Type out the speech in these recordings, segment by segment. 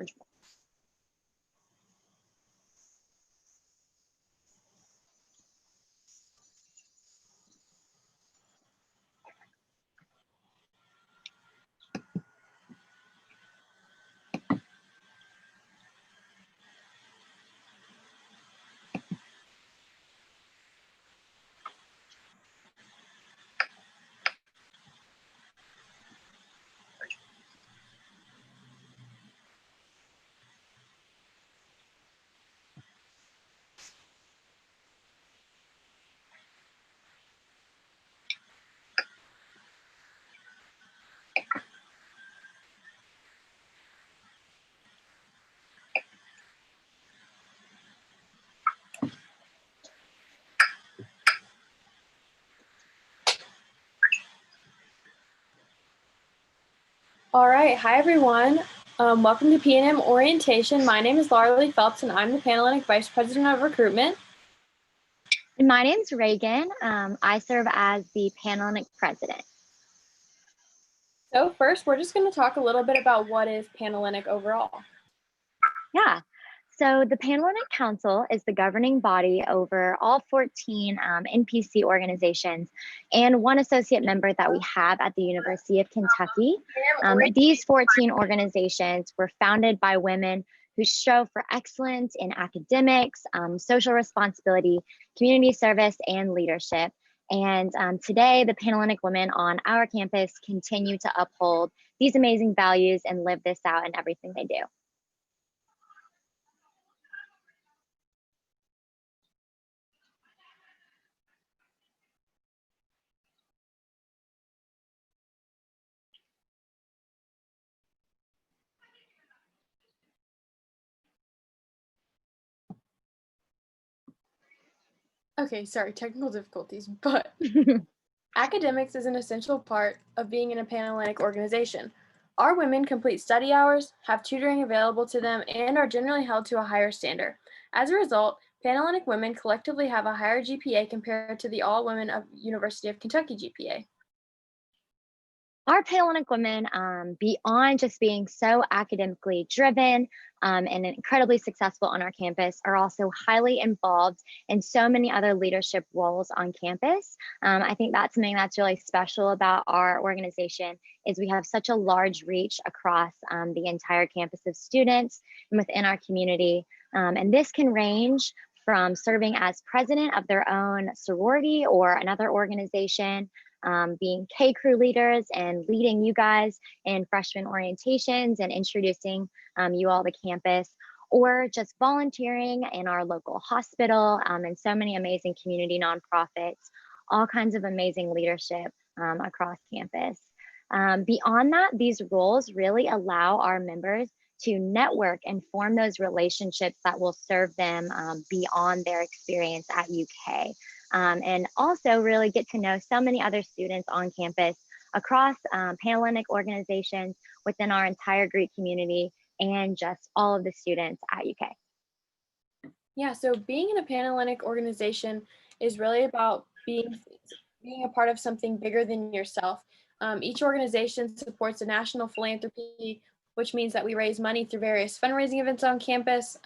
eligible. All right, hi everyone. Welcome to PNM Orientation. My name is Laura Phelps and I'm the Panhellenic Vice President of Recruitment. And my name's Reagan. I serve as the Panhellenic President. So first, we're just going to talk a little bit about what is Panhellenic overall. Yeah, so the Panhellenic Council is the governing body over all 14 NPC organizations and one associate member that we have at the University of Kentucky. These 14 organizations were founded by women who strive for excellence in academics, social responsibility, community service, and leadership. And today, the Panhellenic women on our campus continue to uphold these amazing values and live this out in everything they do. Okay, sorry, technical difficulties, but academics is an essential part of being in a Panhellenic organization. Our women complete study hours, have tutoring available to them, and are generally held to a higher standard. As a result, Panhellenic women collectively have a higher GPA compared to the all women of University of Kentucky GPA. Our Panhellenic women, beyond just being so academically driven and incredibly successful on our campus, are also highly involved in so many other leadership roles on campus. I think that's something that's really special about our organization is we have such a large reach across the entire campus of students and within our community. And this can range from serving as president of their own sorority or another organization, being K-Crew leaders and leading you guys in freshman orientations and introducing you all to campus, or just volunteering in our local hospital and so many amazing community nonprofits, all kinds of amazing leadership across campus. Beyond that, these roles really allow our members to network and form those relationships that will serve them beyond their experience at UK. And also really get to know so many other students on campus across Panhellenic organizations within our entire Greek community and just all of the students at UK. Yeah, so being in a Panhellenic organization is really about being a part of something bigger than yourself. Each organization supports a national philanthropy, which means that we raise money through various fundraising events on campus.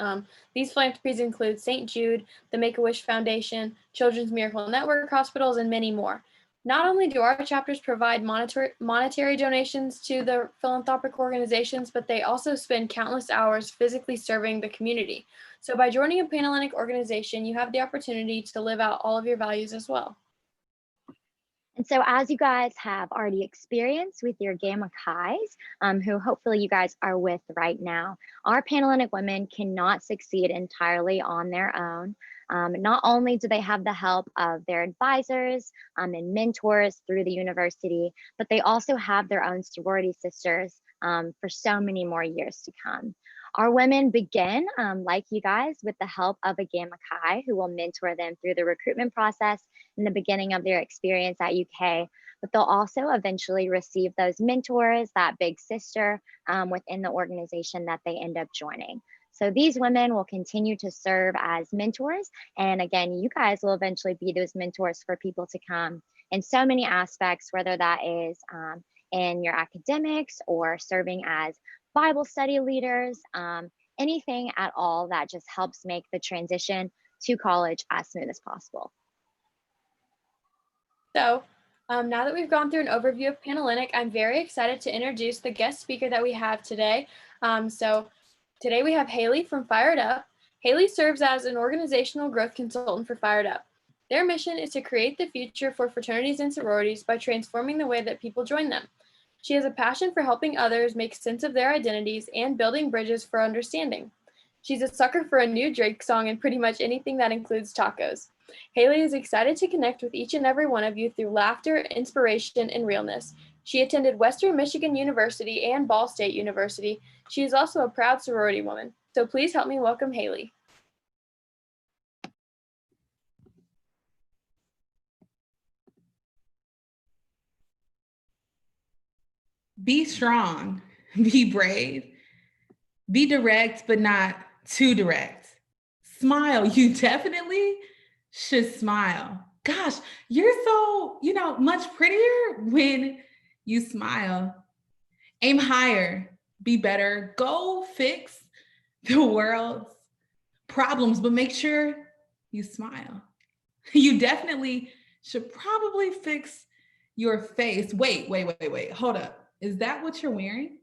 These philanthropies include St. Jude, the Make-A-Wish Foundation, Children's Miracle Network hospitals, and many more. Not only do our chapters provide monetary donations to the philanthropic organizations, but they also spend countless hours physically serving the community. So by joining a Panhellenic organization, you have the opportunity to live out all of your values as well. And so as you guys have already experienced with your Gamma Chi's, who hopefully you guys are with right now, our Panhellenic women cannot succeed entirely on their own. Not only do they have the help of their advisors and mentors through the university, but they also have their own sorority sisters for so many more years to come. Our women begin, like you guys, with the help of a Gamma Chi who will mentor them through the recruitment process in the beginning of their experience at UK, but they'll also eventually receive those mentors, that big sister within the organization that they end up joining. So these women will continue to serve as mentors. And again, you guys will eventually be those mentors for people to come in so many aspects, whether that is in your academics or serving as Bible study leaders, anything at all that just helps make the transition to college as smooth as possible. So, now that we've gone through an overview of Panhellenic, I'm very excited to introduce the guest speaker that we have today. Today we have Haley from Fired Up. Haley serves as an organizational growth consultant for Fired Up. Their mission is to create the future for fraternities and sororities by transforming the way that people join them. She has a passion for helping others make sense of their identities and building bridges for understanding. She's a sucker for a new Drake song and pretty much anything that includes tacos. Haley is excited to connect with each and every one of you through laughter, inspiration, and realness. She attended Western Michigan University and Ball State University. She is also a proud sorority woman. So please help me welcome Haley. Be strong, be brave, be direct, but not too direct. Smile. You definitely should smile. Gosh, you're so, much prettier when you smile. Aim higher, be better, go fix the world's problems, but make sure you smile. You definitely should probably fix your face. Wait, hold up. Is that what you're wearing?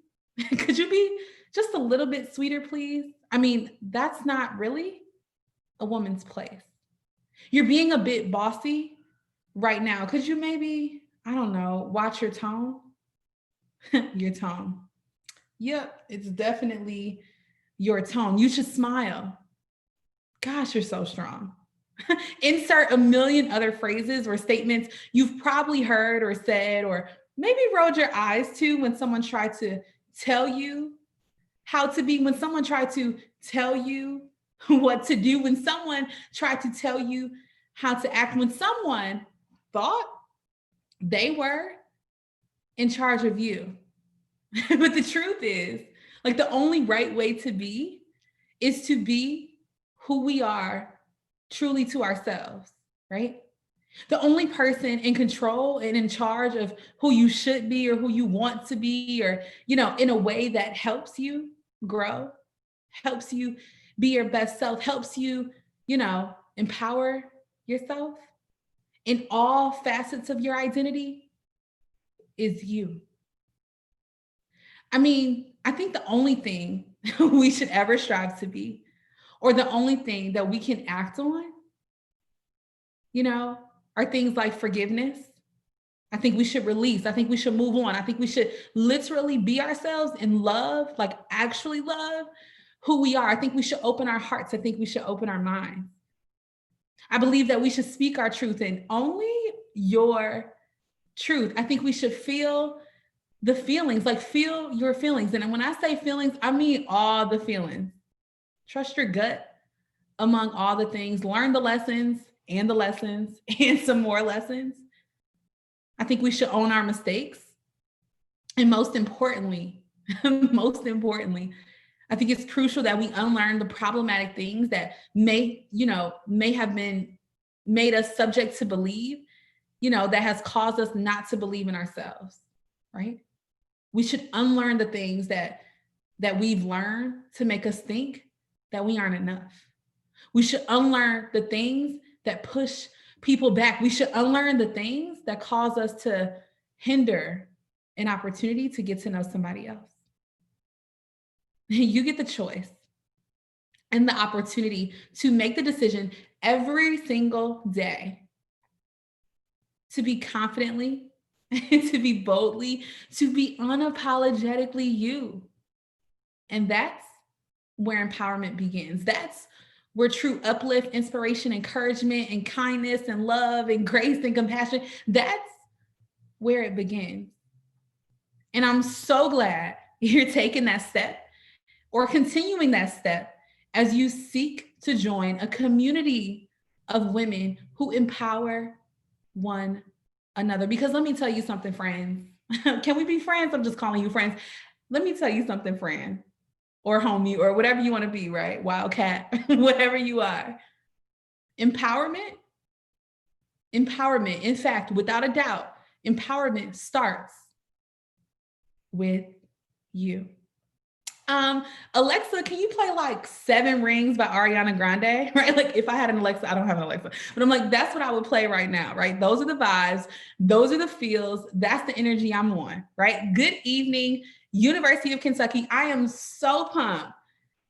Could you be just a little bit sweeter, please? I mean, that's not really a woman's place. You're being a bit bossy right now. Could you maybe, I don't know, watch your tone? Your tone. Yep, it's definitely your tone. You should smile. Gosh, you're so strong. Insert a million other phrases or statements you've probably heard or said, or maybe rolled your eyes to when someone tried to tell you how to be, when someone tried to tell you what to do, when someone tried to tell you how to act, when someone thought they were in charge of you. But the truth is, like, the only right way to be is to be who we are truly to ourselves, right? The only person in control and in charge of who you should be or who you want to be, or, in a way that helps you grow, helps you be your best self, helps you, empower yourself in all facets of your identity, is you. I mean, I think the only thing we should ever strive to be, or the only thing that we can act on, are things like forgiveness. I think we should release. I think we should move on. I think we should literally be ourselves and love, like actually love who we are. I think we should open our hearts. I think we should open our minds. I believe that we should speak our truth and only your truth. I think we should feel the feelings, like feel your feelings. And when I say feelings, I mean all the feelings. Trust your gut among all the things. Learn the lessons and some more lessons. I think we should own our mistakes. And most importantly, I think it's crucial that we unlearn the problematic things that may have been made us subject to believe, that has caused us not to believe in ourselves, right? We should unlearn the things that we've learned to make us think that we aren't enough. We should unlearn the things that push people back. We should unlearn the things that cause us to hinder an opportunity to get to know somebody else. You get the choice and the opportunity to make the decision every single day to be confidently, to be boldly, to be unapologetically you. And that's where empowerment begins. That's where true uplift, inspiration, encouragement, and kindness, and love, and grace, and compassion, that's where it begins. And I'm so glad you're taking that step or continuing that step as you seek to join a community of women who empower one another. Because let me tell you something, friends. Can we be friends? I'm just calling you friends. Let me tell you something, friend, or homie, or whatever you want to be, right? Wildcat, whatever you are. Empowerment, in fact, without a doubt, empowerment starts with you. Alexa, can you play like 7 Rings by Ariana Grande? Right? Like if I had an Alexa, I don't have an Alexa, but I'm like, that's what I would play right now, right? Those are the vibes. Those are the feels. That's the energy I'm on, right? Good evening, University of Kentucky. I am so pumped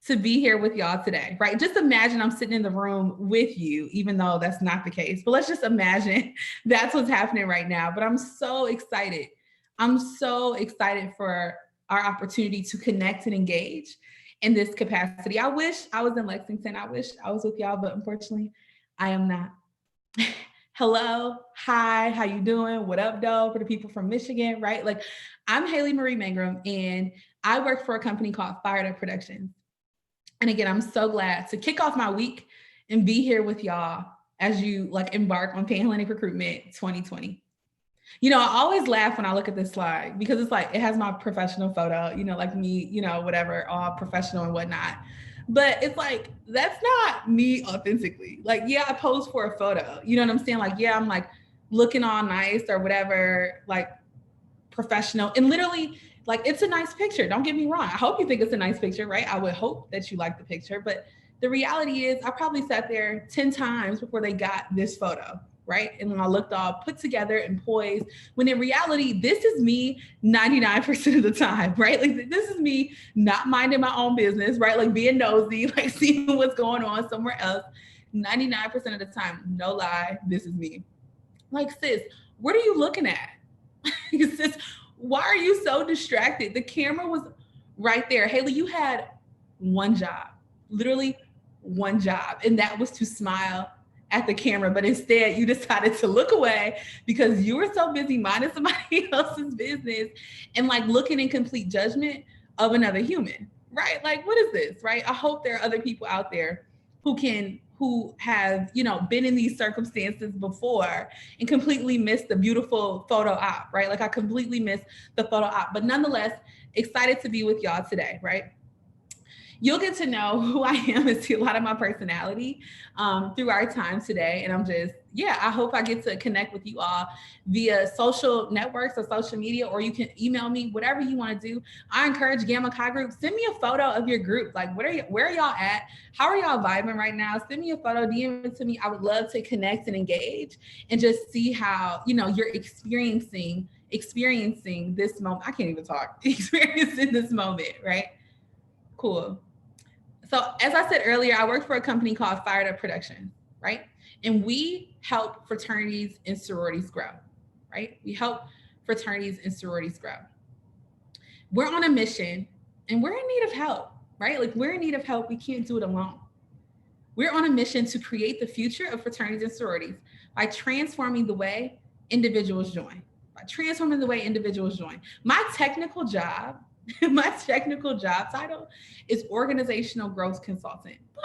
to be here with y'all today, right? Just imagine I'm sitting in the room with you, even though that's not the case, but let's just imagine that's what's happening right now. But I'm so excited. I'm so excited for our opportunity to connect and engage in this capacity. I wish I was in Lexington. I wish I was with y'all, but unfortunately I am not. Hello, hi, how you doing? What up, though? For the people from Michigan, right? Like I'm Haley Marie Mangrum and I work for a company called Fired Up Productions. And again, I'm so glad to kick off my week and be here with y'all as you like embark on Panhellenic Recruitment 2020. You know, I always laugh when I look at this slide because it's like, it has my professional photo, you know, like me, you know, whatever, all professional and whatnot. But it's like, that's not me authentically. Like, yeah, I pose for a photo, you know what I'm saying? Like, yeah, I'm like looking all nice or whatever, like professional. And literally, like, it's a nice picture. Don't get me wrong. I hope you think it's a nice picture, right? I would hope that you like the picture. But the reality is, I probably sat there 10 times before they got this photo, right? And when I looked all put together and poised, when in reality, this is me 99% of the time, right? Like, this is me not minding my own business, right? Like being nosy, like seeing what's going on somewhere else. 99% of the time, no lie, this is me. Like, sis, what are you looking at? Sis, why are you so distracted? The camera was right there. Haley, you had one job, literally one job, and that was to smile at the camera. But instead, you decided to look away because you were so busy minding somebody else's business and like looking in complete judgment of another human, right? Like, what is this, right? I hope there are other people out there who have, you know, been in these circumstances before and completely missed the beautiful photo op, right? Like I completely missed the photo op, but nonetheless, excited to be with y'all today, right? You'll get to know who I am and see a lot of my personality through our time today. And I'm just, yeah, I hope I get to connect with you all via social networks or social media, or you can email me, whatever you want to do. I encourage Gamma Chi Group, send me a photo of your group. Like, where are y'all at? How are y'all vibing right now? Send me a photo, DM it to me. I would love to connect and engage and just see how, you know, you're experiencing this moment. I can't even talk, experiencing this moment, right? Cool. So as I said earlier, I work for a company called Fired Up Productions, right? And we help fraternities and sororities grow, right? We help fraternities and sororities grow. We're on a mission and we're in need of help, right? Like we're in need of help. We can't do it alone. We're on a mission to create the future of fraternities and sororities by transforming the way individuals join, My technical job title is organizational growth consultant. But,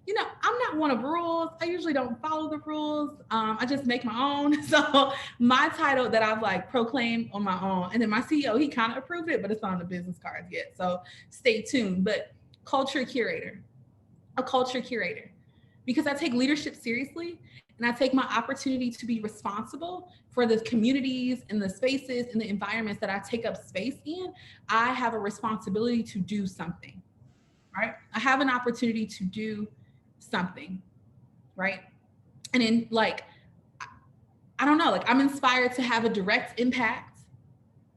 you know, I'm not one of rules. I usually don't follow the rules. I just make my own. So my title that I've like proclaimed on my own, and then my CEO, he kind of approved it, but it's not on the business cards yet. So stay tuned. But a culture curator, because I take leadership seriously and I take my opportunity to be responsible for the communities and the spaces and the environments that I take up space in. I have a responsibility to do something, right? I have an opportunity to do something, right? And in like, I don't know, like I'm inspired to have a direct impact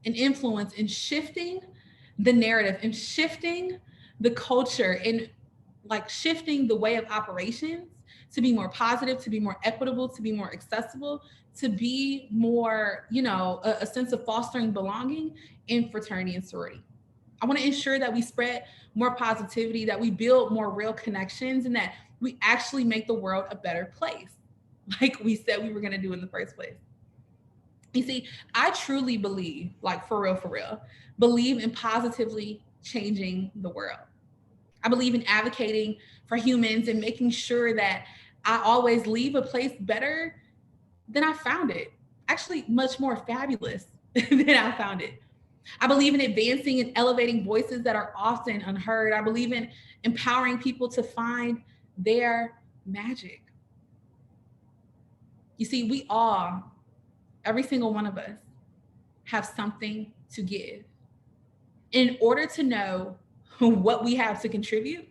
and influence in shifting the narrative and shifting the culture and like shifting the way of operations to be more positive, to be more equitable, to be more accessible, to be more, you know, a sense of fostering belonging in fraternity and sorority. I want to ensure that we spread more positivity, that we build more real connections, and that we actually make the world a better place, like we said we were going to do in the first place. You see, I truly believe, like for real, believe in positively changing the world. I believe in advocating for humans and making sure that I always leave a place better than I found it. Actually, much more fabulous than I found it. I believe in advancing and elevating voices that are often unheard. I believe in empowering people to find their magic. You see, we all, every single one of us, have something to give. In order to know what we have to contribute,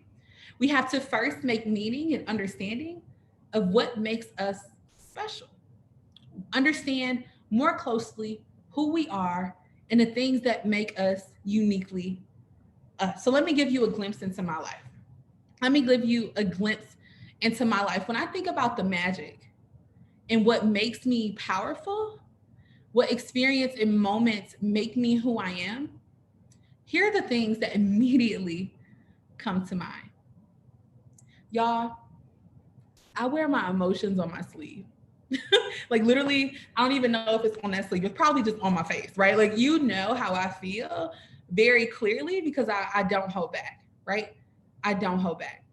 we have to first make meaning and understanding of what makes us special. Understand more closely who we are and the things that make us uniquely us. So let me give you a glimpse into my life. Let me give you a glimpse into my life. When I think about the magic and what makes me powerful, what experience and moments make me who I am, here are the things that immediately come to mind. Y'all, I wear my emotions on my sleeve. Like literally, I don't even know if it's on that sleeve. It's probably just on my face, right? Like, you know how I feel very clearly because I don't hold back, right? I don't hold back.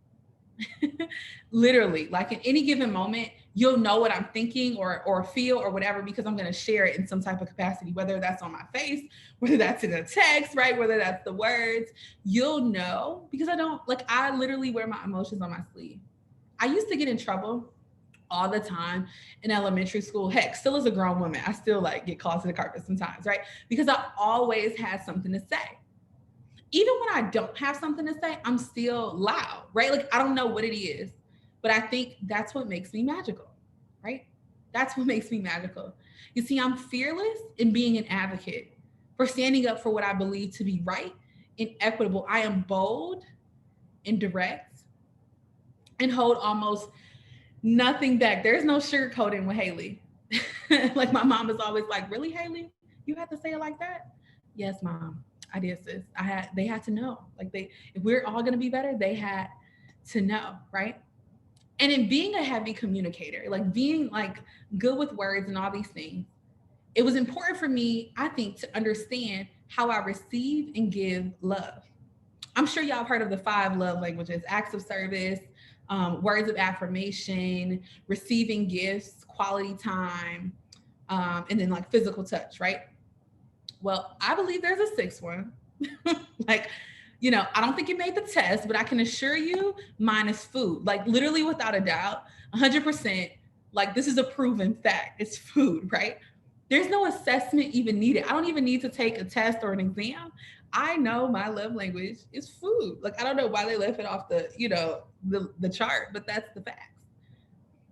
Literally, like in any given moment, you'll know what I'm thinking or feel or whatever, because I'm going to share it in some type of capacity, whether that's on my face, whether that's in a text, right? Whether that's the words, you'll know, because I literally wear my emotions on my sleeve. I used to get in trouble all the time in elementary school. Heck, still as a grown woman, I still like get called to the carpet sometimes, right? Because I always had something to say. Even when I don't have something to say, I'm still loud, right? Like, I don't know what it is, but I think that's what makes me magical, right? That's what makes me magical. You see, I'm fearless in being an advocate for standing up for what I believe to be right and equitable. I am bold and direct and hold almost nothing back. There's no sugarcoating with Haley. Like, my mom is always like, really, Haley? You had to say it like that? Yes, Mom, I did, sis. They had to know. Like, if we're all gonna be better, they had to know, right? And in being a heavy communicator, like being like good with words and all these things, it was important for me, I think, to understand how I receive and give love. I'm sure y'all have heard of the 5 love languages: acts of service, words of affirmation, receiving gifts, quality time, and then like physical touch, right? Well, I believe there's a 6th one. Like, I don't think it made the test, but I can assure you mine is food. Like, literally, without a doubt, 100%, like, this is a proven fact. It's food, right? There's no assessment even needed. I don't even need to take a test or an exam. I know my love language is food. Like, I don't know why they left it off the, the chart, but that's the facts.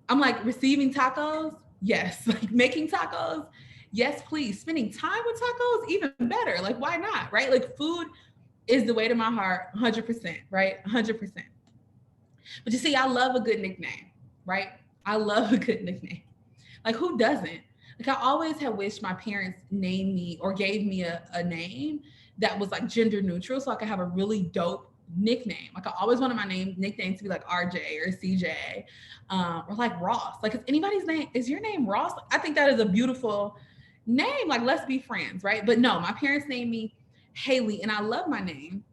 I'm like, receiving tacos? Yes. Like, making tacos? Yes, please. Spending time with tacos? Even better. Like, why not, right? Like, food is the way to my heart, 100%, right? 100%. But you see, I love a good nickname, right? I love a good nickname. Like, who doesn't? Like, I always have wished my parents named me or gave me a name that was like gender neutral, so I could have a really dope nickname. Like, I always wanted my nickname to be like RJ or CJ, or like Ross. Like, is your name Ross? I think that is a beautiful name. Like, let's be friends, right? But no, my parents named me Haley, and I love my name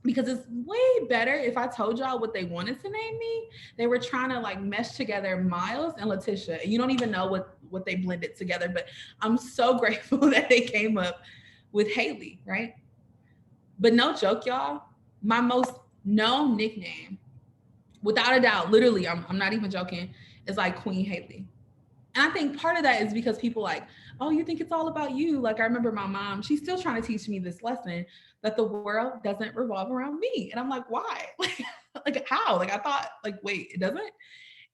because it's way better. If I told y'all what they wanted to name me, they were trying to like mesh together Miles and Letitia. And you don't even know what they blended together, but I'm so grateful that they came up with Haley, right? But no joke, y'all, my most known nickname, without a doubt, literally, I'm not even joking, is like Queen Haley. And I think part of that is because people like, oh, you think it's all about you? Like, I remember my mom, she's still trying to teach me this lesson that the world doesn't revolve around me. And I'm like, why? Like how? Like, I thought, like, wait, it doesn't?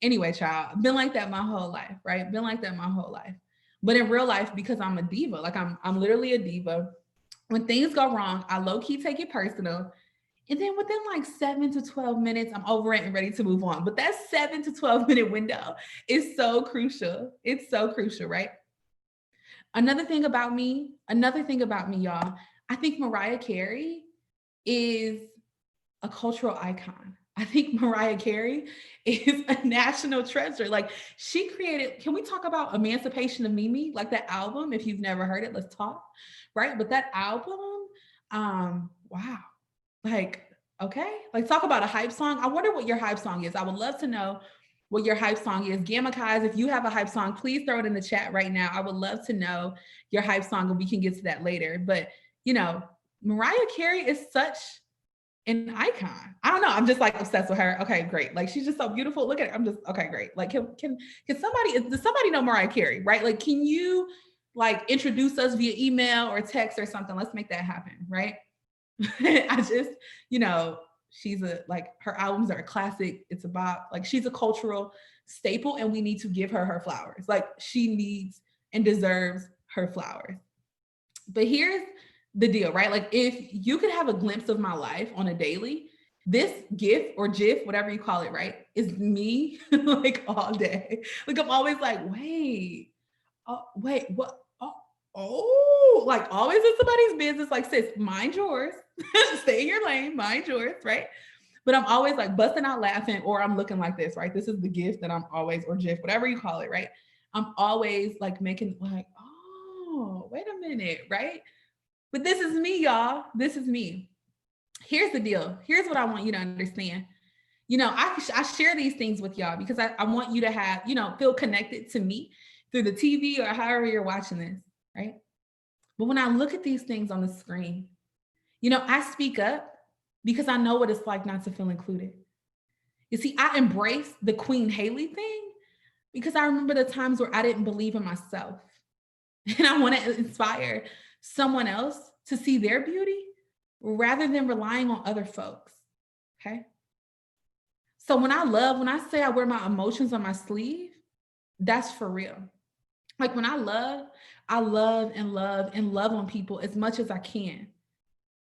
Anyway, child, I've been like that my whole life, right? Been like that my whole life. But in real life, because I'm a diva, like I'm literally a diva. When things go wrong, I low key take it personal. And then within like 7 to 12 minutes, I'm over it and ready to move on. But that 7 to 12 minute window is so crucial. It's so crucial, right? Another thing about me, y'all, I think Mariah Carey is a cultural icon. I think Mariah Carey is a national treasure. Like, she created, can we talk about Emancipation of Mimi? Like, that album, if you've never heard it, let's talk, right? But that album, wow. Like, okay, like, talk about a hype song. I wonder what your hype song is. I would love to know what your hype song is. Gamma Kais, if you have a hype song, please throw it in the chat right now. I would love to know your hype song, and we can get to that later. But, Mariah Carey is such an icon. I don't know. I'm just like obsessed with her. Okay, great. Like, she's just so beautiful. Look at her. I'm just, okay, great. Like, does somebody know Mariah Carey, right? Like, can you like introduce us via email or text or something? Let's make that happen, right? I just, you know, she's like, her albums are a classic. It's about, like, she's a cultural staple, and we need to give her her flowers. Like, she needs and deserves her flowers. But here's the deal, right? Like, if you could have a glimpse of my life on a daily, this GIF or GIF, whatever you call it, right, is me like all day. Like, I'm always like, wait, oh, wait, what? Oh, like, always in somebody's business. Like, sis, mind yours. Stay in your lane, mind yours, right? But I'm always like busting out laughing, or I'm looking like this, right? This is the gift that I'm always, or GIF, whatever you call it, right? I'm always like making like, oh, wait a minute, right? But this is me, y'all. This is me. Here's the deal. Here's what I want you to understand. You know, I share these things with y'all because I want you to have, you know, feel connected to me through the TV or however you're watching this, right? But when I look at these things on the screen, you know, I speak up because I know what it's like not to feel included. You see, I embrace the Queen Haley thing because I remember the times where I didn't believe in myself. And I want to inspire someone else to see their beauty rather than relying on other folks. Okay. So when I say I wear my emotions on my sleeve, that's for real. Like, when I love and love and love on people as much as I can.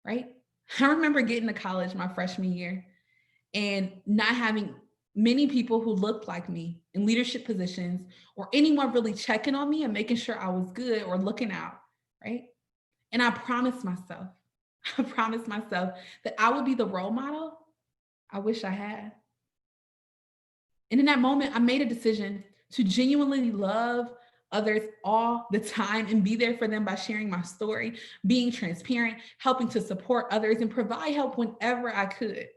Right. I remember getting to college my freshman year and not having many people who looked like me in leadership positions, or anyone really checking on me and making sure I was good or looking out, right? And I promised myself that I would be the role model I wish I had. And in that moment, I made a decision to genuinely love others all the time and be there for them by sharing my story, being transparent, helping to support others, and provide help whenever I could.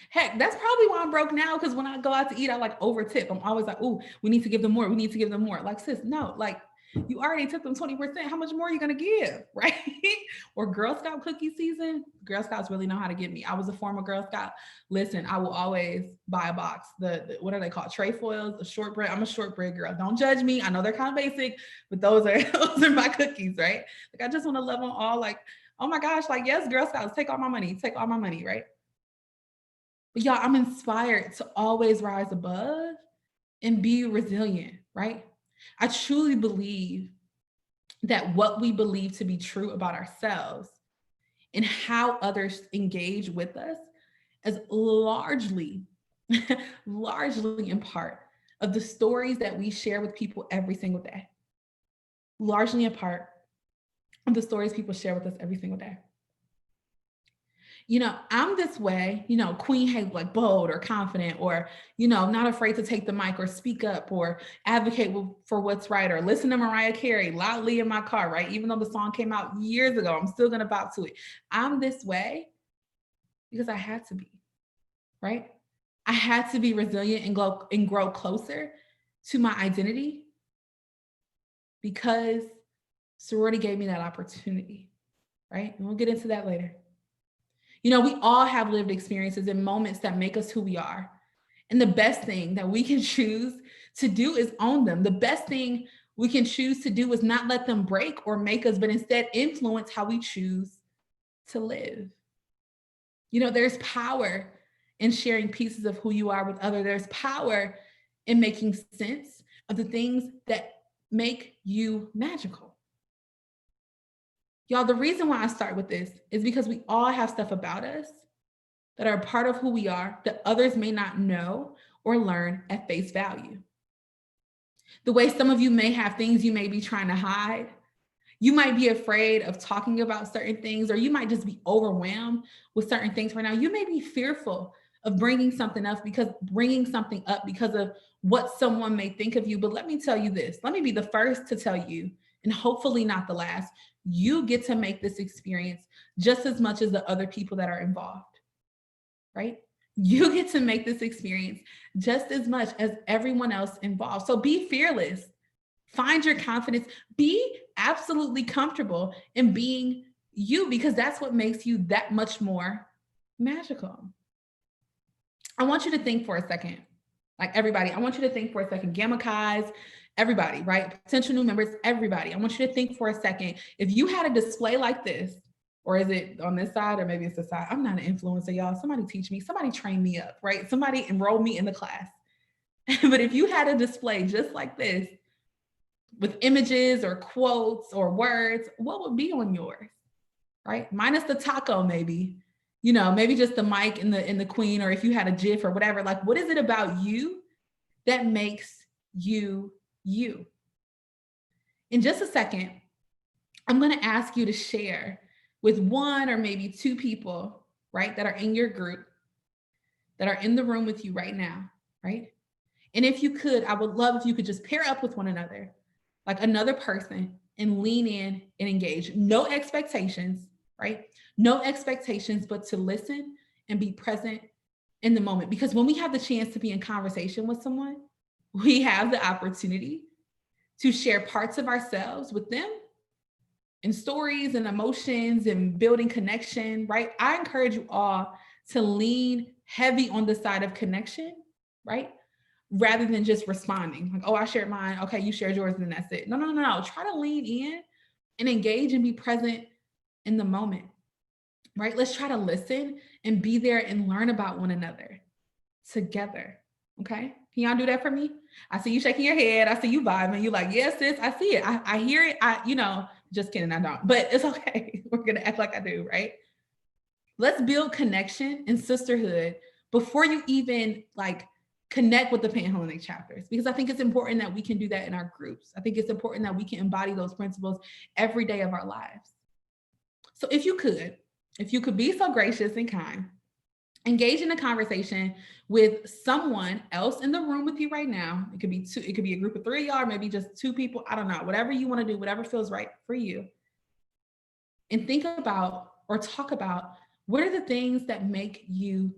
Heck, that's probably why I'm broke now, because when I go out to eat, I like over tip. I'm always like, oh, we need to give them more. We need to give them more. Like, sis, no, like, you already took them 20%. How much more are you going to give, right? Or Girl Scout cookie season. Girl Scouts really know how to get me. I was a former Girl Scout. Listen, I will always buy a box. The what are they called? Trefoils, the shortbread. I'm a shortbread girl. Don't judge me. I know they're kind of basic, but those are my cookies, right? Like, I just want to love them all. Like, oh my gosh, like, yes, Girl Scouts, take all my money, right? But y'all, I'm inspired to always rise above and be resilient, right? I truly believe that what we believe to be true about ourselves and how others engage with us is largely in part of the stories that we share with people every single day. Largely a part of the stories people share with us every single day. You know, I'm this way, you know, Queen Haley, like bold or confident, or, you know, not afraid to take the mic or speak up or advocate for what's right, or listen to Mariah Carey loudly in my car, right? Even though the song came out years ago, I'm still going to bow to it. I'm this way because I had to be, right? I had to be resilient and grow closer to my identity because sorority gave me that opportunity, right? And we'll get into that later. You know, we all have lived experiences and moments that make us who we are. And the best thing that we can choose to do is own them. The best thing we can choose to do is not let them break or make us, but instead influence how we choose to live. You know, there's power in sharing pieces of who you are with others. There's power in making sense of the things that make you magical. Y'all, the reason why I start with this is because we all have stuff about us that are part of who we are that others may not know or learn at face value. The way some of you may have things you may be trying to hide. You might be afraid of talking about certain things, or you might just be overwhelmed with certain things right now. You may be fearful of bringing something up because of what someone may think of you. But let me tell you this. Let me be the first to tell you, and hopefully not the last. You get to make this experience just as much as the other people that are involved, right? You get to make this experience just as much as everyone else involved. So be fearless, find your confidence, be absolutely comfortable in being you, because that's what makes you that much more magical. I want you to think for a second, like everybody, I want you to think for a second, Gamma Chi's, everybody, right? Potential new members, everybody. I want you to think for a second, if you had a display like this Or is it on this side, or maybe it's the side? I'm not an influencer, y'all. Somebody teach me, somebody train me up, right? Somebody enroll me in the class. But if you had a display just like this with images or quotes or words, what would be on yours, right? Minus the taco, maybe, maybe just the mic and the queen, or if you had a GIF or whatever. Like, what is it about you that makes you you? In just a second, I'm going to ask you to share with one or maybe two people, right, that are in your group, that are in the room with you right now, right? And if you could, I would love if you could just pair up with one another, like another person, and lean in and engage. No expectations, right? No expectations, but to listen and be present in the moment. Because when we have the chance to be in conversation with someone, we have the opportunity to share parts of ourselves with them, and stories and emotions and building connection, right? I encourage you all to lean heavy on the side of connection, right? Rather than just responding like, oh, I shared mine. Okay, you shared yours, and then that's it. No. Try to lean in and engage and be present in the moment, right? Let's try to listen and be there and learn about one another together. Okay. Can y'all do that for me? I see you shaking your head. I see you vibing. You like, yes, sis, I see it. I hear it. Just kidding. I don't, but it's okay. We're going to act like I do, right? Let's build connection and sisterhood before you even like connect with the Panhellenic chapters, because I think it's important that we can do that in our groups. I think it's important that we can embody those principles every day of our lives. So if you could be so gracious and kind, engage in a conversation with someone else in the room with you right now. It could be two, it could be a group of 3 of y'all, maybe just 2 people. I don't know, whatever you want to do, whatever feels right for you. And think about or talk about, what are the things that make you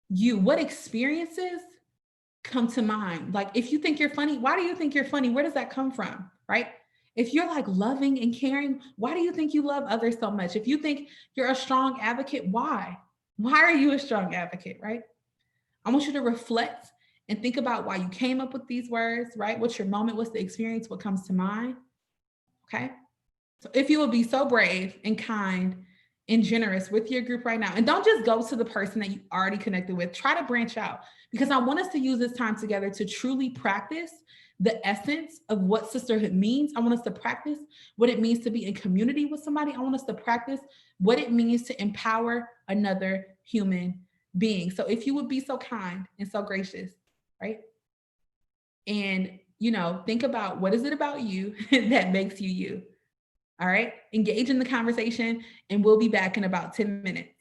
you? What experiences come to mind? Like, if you think you're funny, why do you think you're funny? Where does that come from, right? If you're like loving and caring, why do you think you love others so much? If you think you're a strong advocate, why? Why are you a strong advocate, right? I want you to reflect and think about why you came up with these words, right? What's your moment? What's the experience? What comes to mind? Okay. So if you will be so brave and kind and generous with your group right now, and don't just go to the person that you already connected with, try to branch out, because I want us to use this time together to truly practice the essence of what sisterhood means. I want us to practice what it means to be in community with somebody. I want us to practice what it means to empower another human being. So if you would be so kind and so gracious, right? And, think about, what is it about you that makes you you? All right. Engage in the conversation, and we'll be back in about 10 minutes.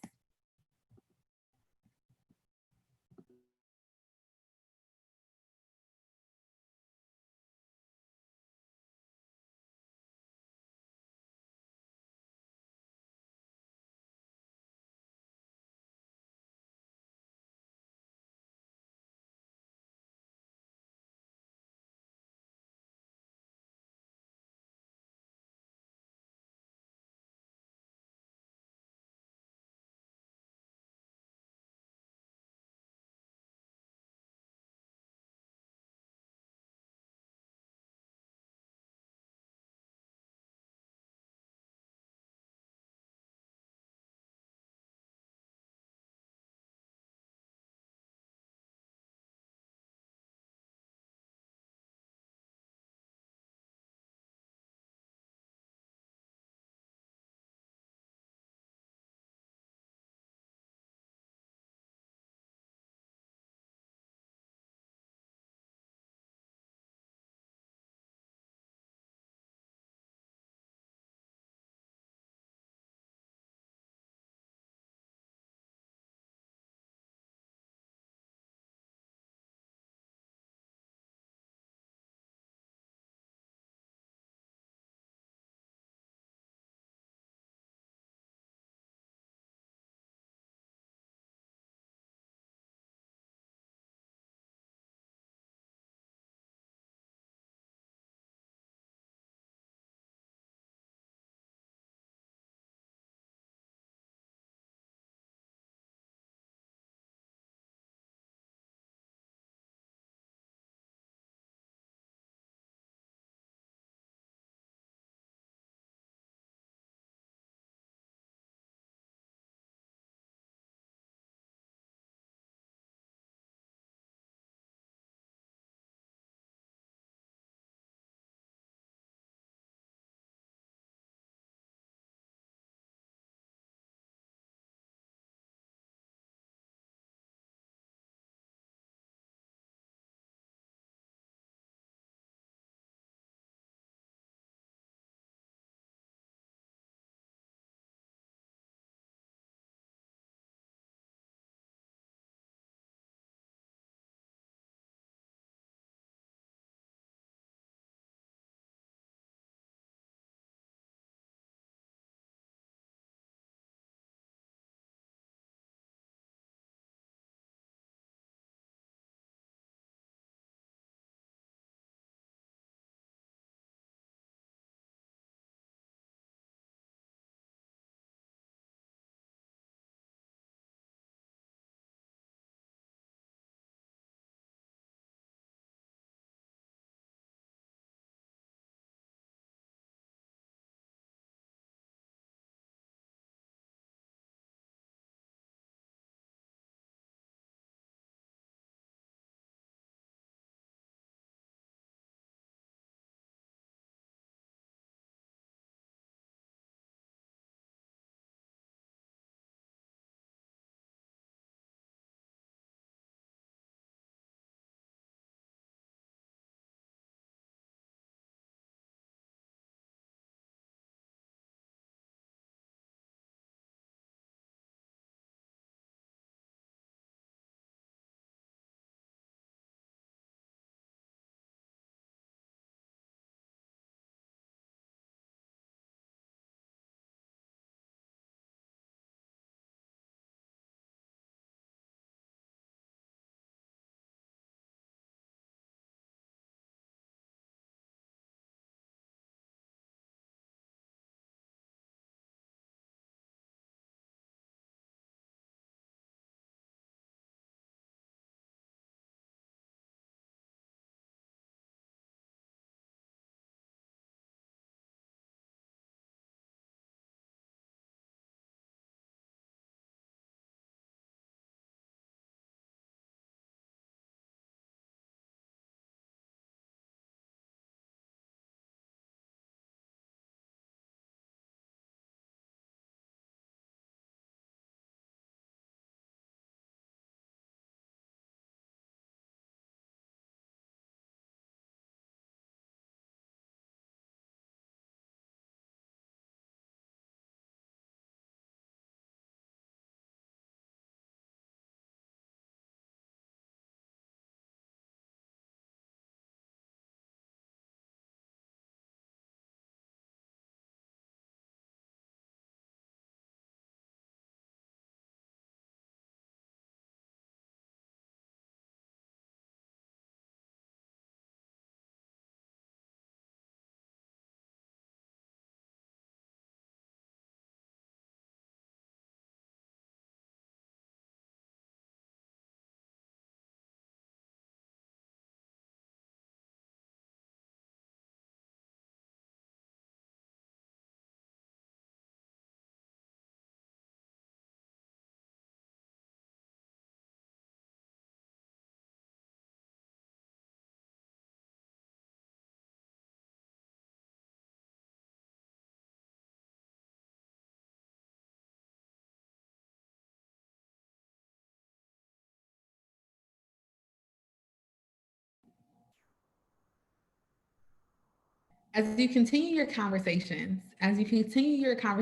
as you continue your conversations,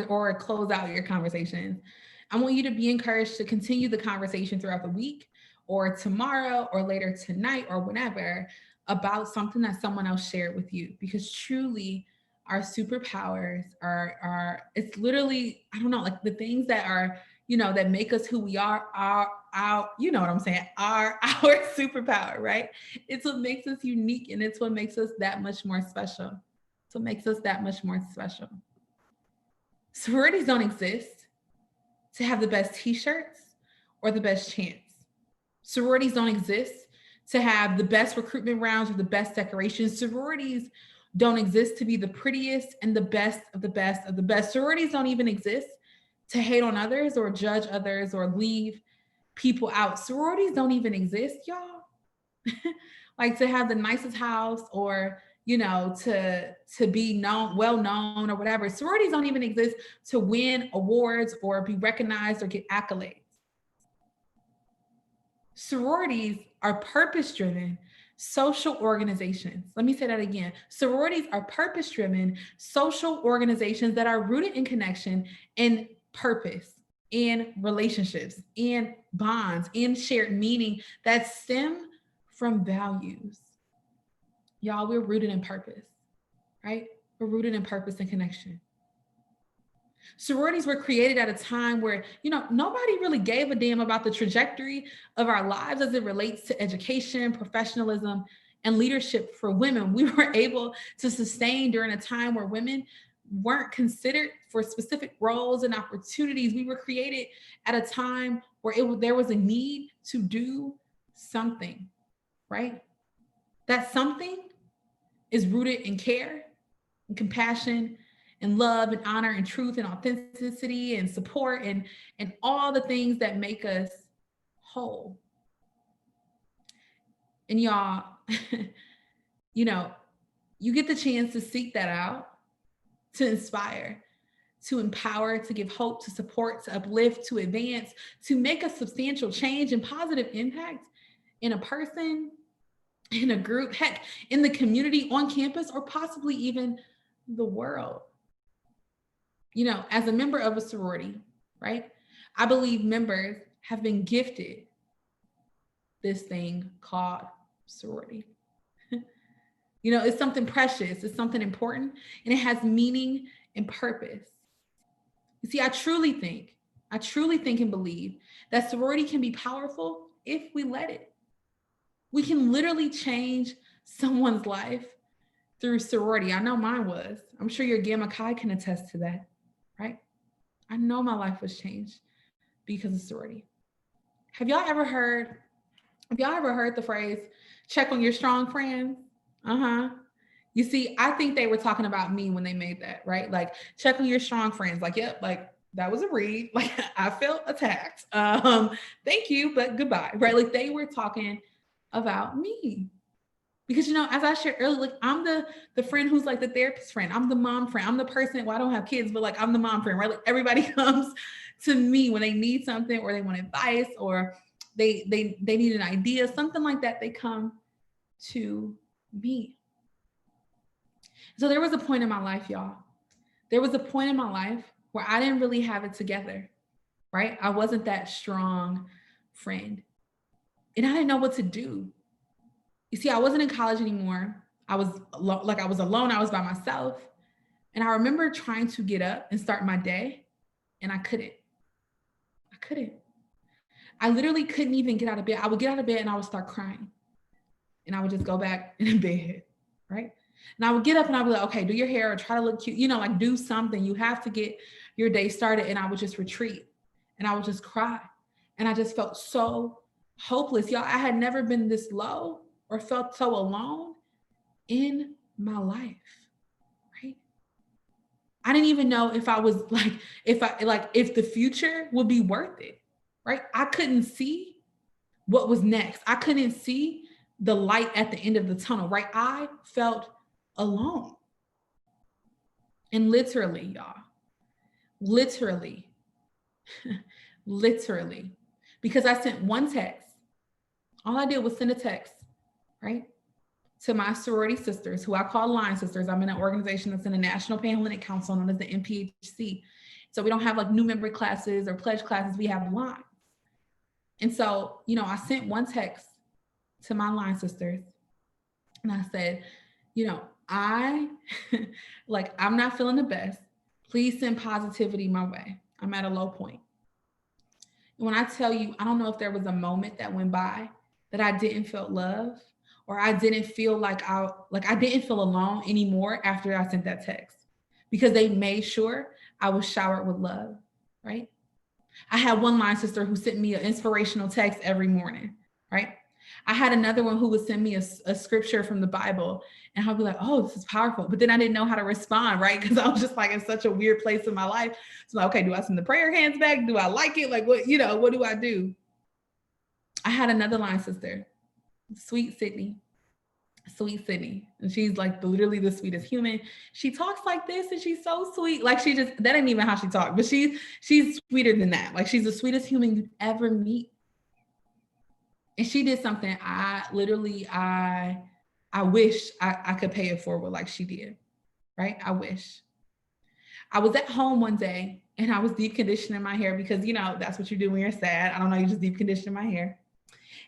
or close out your conversations, I want you to be encouraged to continue the conversation throughout the week or tomorrow or later tonight or whenever about something that someone else shared with you, because truly our superpowers are it's literally, I don't know, like the things that are, that make us who we are you know what I'm saying, are our superpower, right? It's what makes us unique, and it's what makes us that much more special. So it makes us that much more special. Sororities don't exist to have the best t-shirts or the best chants. Sororities don't exist to have the best recruitment rounds or the best decorations. Sororities don't exist to be the prettiest and the best of the best of the best. Sororities don't even exist to hate on others or judge others or leave people out. Sororities don't even exist, y'all. Like to have the nicest house or, to be well known or whatever. Sororities don't even exist to win awards or be recognized or get accolades. Sororities are purpose-driven social organizations. Let me say that again. Sororities are purpose-driven social organizations that are rooted in connection and purpose, in relationships, in bonds, in shared meaning that stem from values. Y'all, we're rooted in purpose, right? We're rooted in purpose and connection. Sororities were created at a time where, nobody really gave a damn about the trajectory of our lives as it relates to education, professionalism, and leadership for women. We were able to sustain during a time where women weren't considered for specific roles and opportunities. We were created at a time where there was a need to do something, right? That something is rooted in care and compassion and love and honor and truth and authenticity and support and all the things that make us whole. And y'all, you get the chance to seek that out, to inspire, to empower, to give hope, to support, to uplift, to advance, to make a substantial change and positive impact in a person, in a group, heck, in the community, on campus, or possibly even the world. As a member of a sorority, right? I believe members have been gifted this thing called sorority. It's something precious, it's something important, and it has meaning and purpose. You see, I truly think and believe that sorority can be powerful if we let it. We can literally change someone's life through sorority. I know mine was. I'm sure your Gamma Chi can attest to that, right? I know my life was changed because of sorority. Have y'all ever heard the phrase, check on your strong friends? You see, I think they were talking about me when they made that, right? Like, check on your strong friends. Like, yep, like that was a read. Like, I felt attacked. Thank you, but goodbye, right? Like, they were talking about me. Because, as I shared earlier, like I'm the friend who's like the therapist friend. I'm the mom friend. I'm the person, well, I don't have kids, but like I'm the mom friend, right? Like everybody comes to me when they need something or they want advice or they need an idea, something like that. They come to me. So there was a point in my life, y'all. There was a point in my life where I didn't really have it together, right? I wasn't that strong friend. And I didn't know what to do. You see, I wasn't in college anymore. I was alone. I was by myself. And I remember trying to get up and start my day, and I couldn't. I literally couldn't even get out of bed. I would get out of bed and I would start crying. And I would just go back in bed, right? And I would get up and I would be like, okay, do your hair or try to look cute, like do something. You have to get your day started. And I would just retreat and I would just cry. And I just felt so hopeless. Y'all, I had never been this low or felt so alone in my life, right? I didn't even know if I was like, if the future would be worth it, right? I couldn't see what was next. I couldn't see the light at the end of the tunnel, right? I felt alone. And literally, y'all, literally, because I sent one text. All I did was send a text, right? to my sorority sisters, who I call line sisters. I'm in an organization that's in the National Panhellenic Council, known as the NPHC. So we don't have like new member classes or pledge classes, we have line. And so, you know, I sent one text to my line sisters and I said, you know, I'm not feeling the best. Please send positivity my way. I'm at a low point. And when I tell you, I don't know if there was a moment that went by that I didn't feel love, or I didn't feel like I didn't feel alone anymore after I sent that text, because they made sure I was showered with love, right? I had one line sister who sent me an inspirational text every morning, right? I had another one who would send me a scripture from the Bible, and I'll be like, oh, this is powerful. But then I didn't know how to respond, right? Because I was just like in such a weird place in my life. So like, okay, do I send the prayer hands back? Do I like it? Like, what, you know, what do I do? I had another line sister, sweet Sydney. And she's like literally the sweetest human. She talks like this and she's so sweet. Like that ain't even how she talked, but she's sweeter than that. Like she's the sweetest human you'd ever meet. And she did something I wish I could pay it forward like she did, right? I wish. I was at home one day and I was deep conditioning my hair, because, you know, that's what you do when you're sad. I don't know, you just deep condition my hair.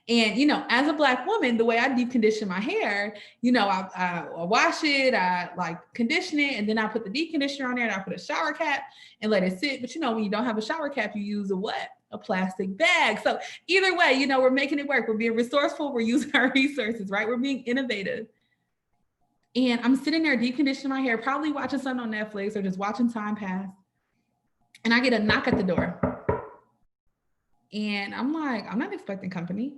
And, you know, as a Black woman, the way I deep condition my hair, you know, I wash it, I like condition it, and then I put the deep conditioner on there and I put a shower cap and let it sit. But, you know, when you don't have a shower cap, you use a what? A plastic bag. So either way, you know, we're making it work. We're being resourceful. We're using our resources, right? We're being innovative. And I'm sitting there deep conditioning my hair, probably watching something on Netflix or just watching time pass. And I get a knock at the door. And I'm like, I'm not expecting company.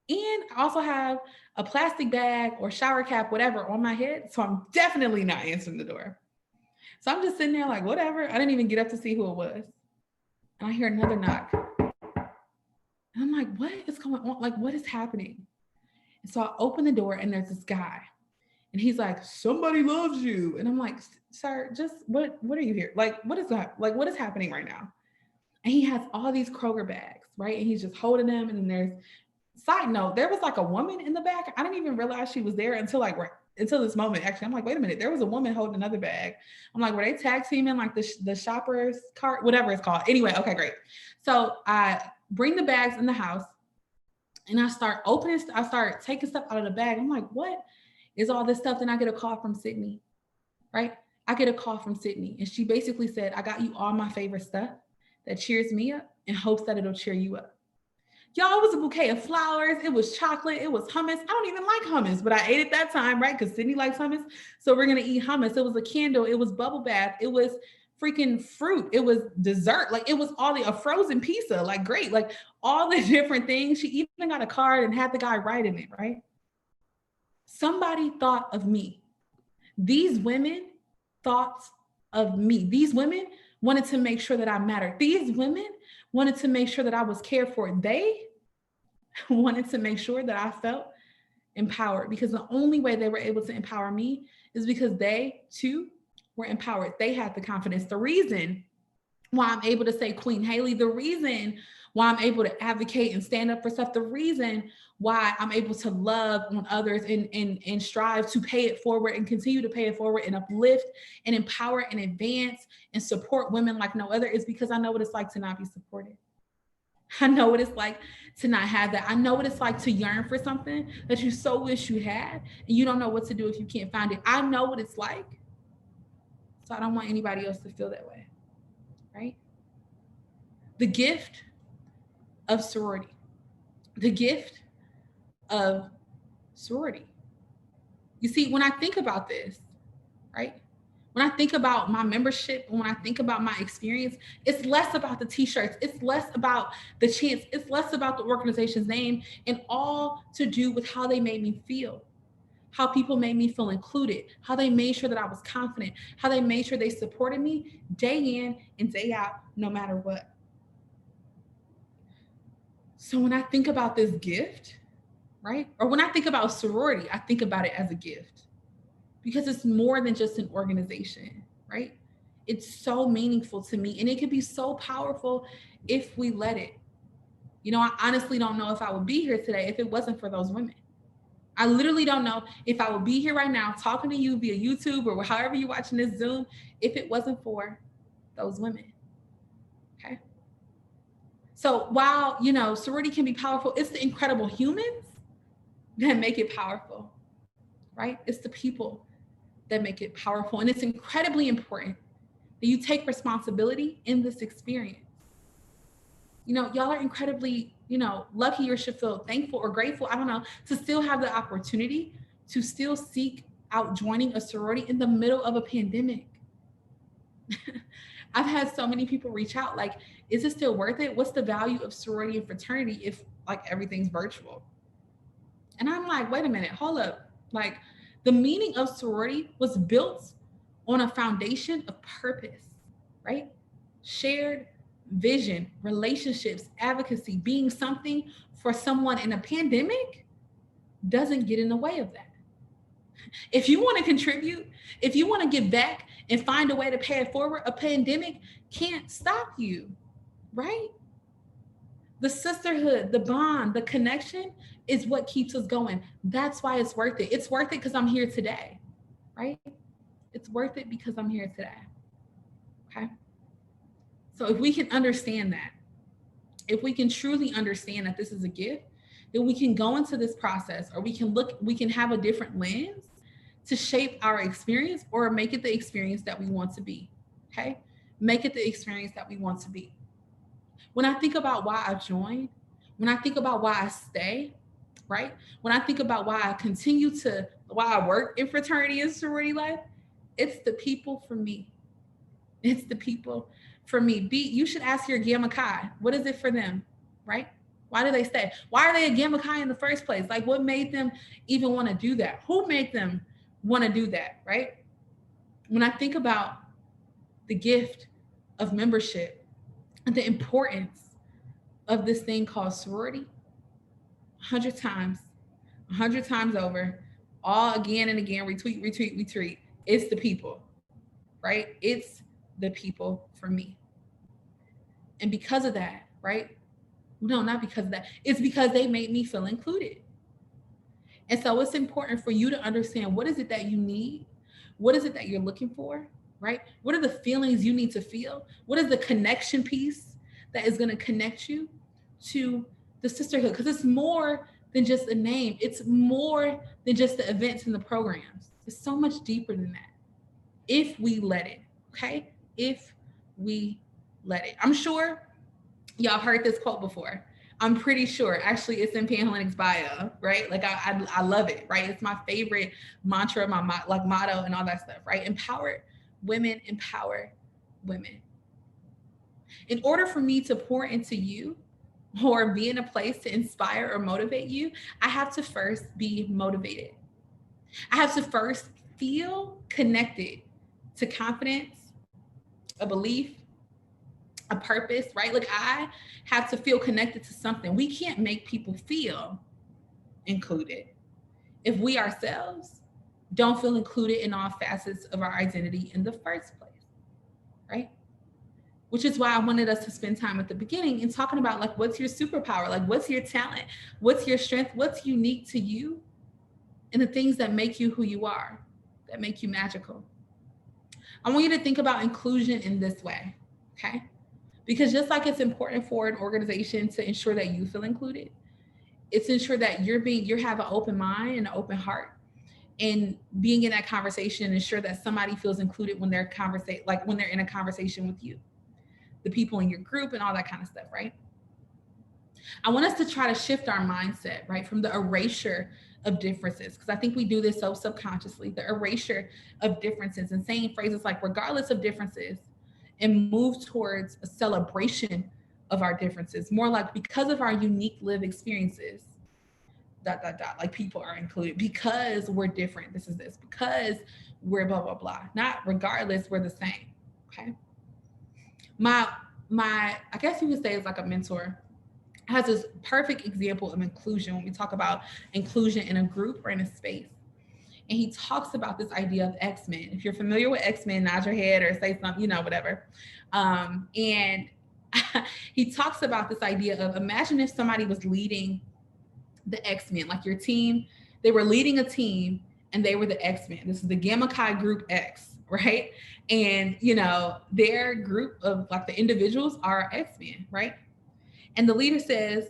And I also have a plastic bag or shower cap, whatever, on my head. So I'm definitely not answering the door. So I'm just sitting there like, whatever. I didn't even get up to see who it was. And I hear another knock. And I'm like, what is going on? Like, what is happening? And so I open the door and there's this guy. And he's like, somebody loves you. And I'm like, sir, just what are you here? Like, what is that? Like, what is happening right now? And he has all these Kroger bags, right? And he's just holding them. And then there's, side note, there was like a woman in the back. I didn't even realize she was there until this moment. Actually, I'm like, wait a minute, there was a woman holding another bag. I'm like, were they tag teaming like the shopper's cart, whatever it's called? Anyway, okay, great. So I bring the bags in the house and I start taking stuff out of the bag. I'm like, what is all this stuff? Then I get a call from Sydney, right? I get a call from Sydney and she basically said, I got you all my favorite stuff that cheers me up in hopes that it'll cheer you up. Y'all, it was a bouquet of flowers. It was chocolate. It was hummus. I don't even like hummus, but I ate it that time, right? Because Sydney likes hummus. So we're going to eat hummus. It was a candle. It was bubble bath. It was freaking fruit. It was dessert. Like it was a frozen pizza. Like great. Like all the different things. She even got a card and had the guy write in it, right? Somebody thought of me. These women thought of me. These women wanted to make sure that I mattered. These women wanted to make sure that I was cared for. They wanted to make sure that I felt empowered, because the only way they were able to empower me is because they too were empowered. They had the confidence. The reason why I'm able to say Queen Haley, the reason why I'm able to advocate and stand up for stuff, the reason why I'm able to love on others and strive to pay it forward and continue to pay it forward and uplift and empower and advance and support women like no other is because I know what it's like to not be supported. I know what it's like to not have that. I know what it's like to yearn for something that you so wish you had and you don't know what to do if you can't find it. I know what it's like. So I don't want anybody else to feel that way, right? The gift of sorority, the gift of sorority. You see, when I think about this, right? When I think about my membership, when I think about my experience, it's less about the t-shirts. It's less about the chants. It's less about the organization's name and all to do with how they made me feel, how people made me feel included, how they made sure that I was confident, how they made sure they supported me day in and day out, no matter what. So when I think about this gift, right? Or when I think about sorority, I think about it as a gift because it's more than just an organization, right? It's so meaningful to me and it can be so powerful if we let it. You know, I honestly don't know if I would be here today if it wasn't for those women. I literally don't know if I would be here right now talking to you via YouTube or however you're watching this Zoom if it wasn't for those women. Okay. So while, you know, sorority can be powerful, it's the incredible humans that make it powerful, right? It's the people that make it powerful. And it's incredibly important that you take responsibility in this experience. You know, y'all are incredibly, you know, lucky or should feel thankful or grateful, I don't know, to still have the opportunity to still seek out joining a sorority in the middle of a pandemic. I've had so many people reach out like, is it still worth it? What's the value of sorority and fraternity if like everything's virtual? And I'm like, wait a minute, hold up. Like the meaning of sorority was built on a foundation of purpose, right? Shared vision, relationships, advocacy, being something for someone in a pandemic doesn't get in the way of that. If you want to contribute, if you want to give back and find a way to pay it forward, a pandemic can't stop you, right? The sisterhood, the bond, the connection is what keeps us going. That's why it's worth it. It's worth it because I'm here today, right? It's worth it because I'm here today, okay? So if we can understand that, if we can truly understand that this is a gift, then we can go into this process, or we can have a different lens to shape our experience or make it the experience that we want to be, okay? Make it the experience that we want to be. When I think about why I joined, when I think about why I stay, right? When I think about why I work in fraternity and sorority life, it's the people for me. It's the people for me. You should ask your Gamma Chi, what is it for them, right? Why do they stay? Why are they a Gamma Chi in the first place? Like what made them even want to do that? Who made them want to do that, right? When I think about the gift of membership and the importance of this thing called sorority, 100 times over, all again and again, retweet, it's the people, right? It's the people for me. And because of that, right? No, not because of that. It's because they made me feel included. And so it's important for you to understand, what is it that you need? What is it that you're looking for, right? What are the feelings you need to feel? What is the connection piece that is going to connect you to the sisterhood? Because it's more than just a name. It's more than just the events and the programs. It's so much deeper than that. If we let it, okay? If we let it. I'm sure y'all heard this quote before. I'm pretty sure, actually, it's in Panhellenic's bio, right? Like I love it, right? It's my favorite mantra, my motto, and all that stuff, right? Empower women. In order for me to pour into you or be in a place to inspire or motivate you, I have to first be motivated. I have to first feel connected to confidence, a belief, a purpose, right? Like I have to feel connected to something. We can't make people feel included if we ourselves don't feel included in all facets of our identity in the first place, right? Which is why I wanted us to spend time at the beginning in talking about like, what's your superpower? Like, what's your talent? What's your strength? What's unique to you? And the things that make you who you are, that make you magical. I want you to think about inclusion in this way, okay? Because just like it's important for an organization to ensure that you feel included, it's ensure that you have an open mind and an open heart, and being in that conversation and ensure that somebody feels included when they're when they're in a conversation with you, the people in your group and all that kind of stuff, right? I want us to try to shift our mindset, right, from the erasure of differences, because I think we do this so subconsciously, the erasure of differences, and saying phrases like regardless of differences, and move towards a celebration of our differences, more like because of our unique lived experiences, ... like people are included because we're different. This is this, because we're blah, blah, blah. Not regardless, we're the same, okay? My, I guess you could say is like a mentor, has this perfect example of inclusion when we talk about inclusion in a group or in a space. And he talks about this idea of X-Men. If you're familiar with X-Men, nod your head or say something, whatever. And he talks about this idea of, imagine if somebody was leading the X-Men, like your team They were leading a team and they were the X-Men. This is the Gamma Chi Group X, right? And, you know, their group of like the individuals are X-Men, right? And the leader says,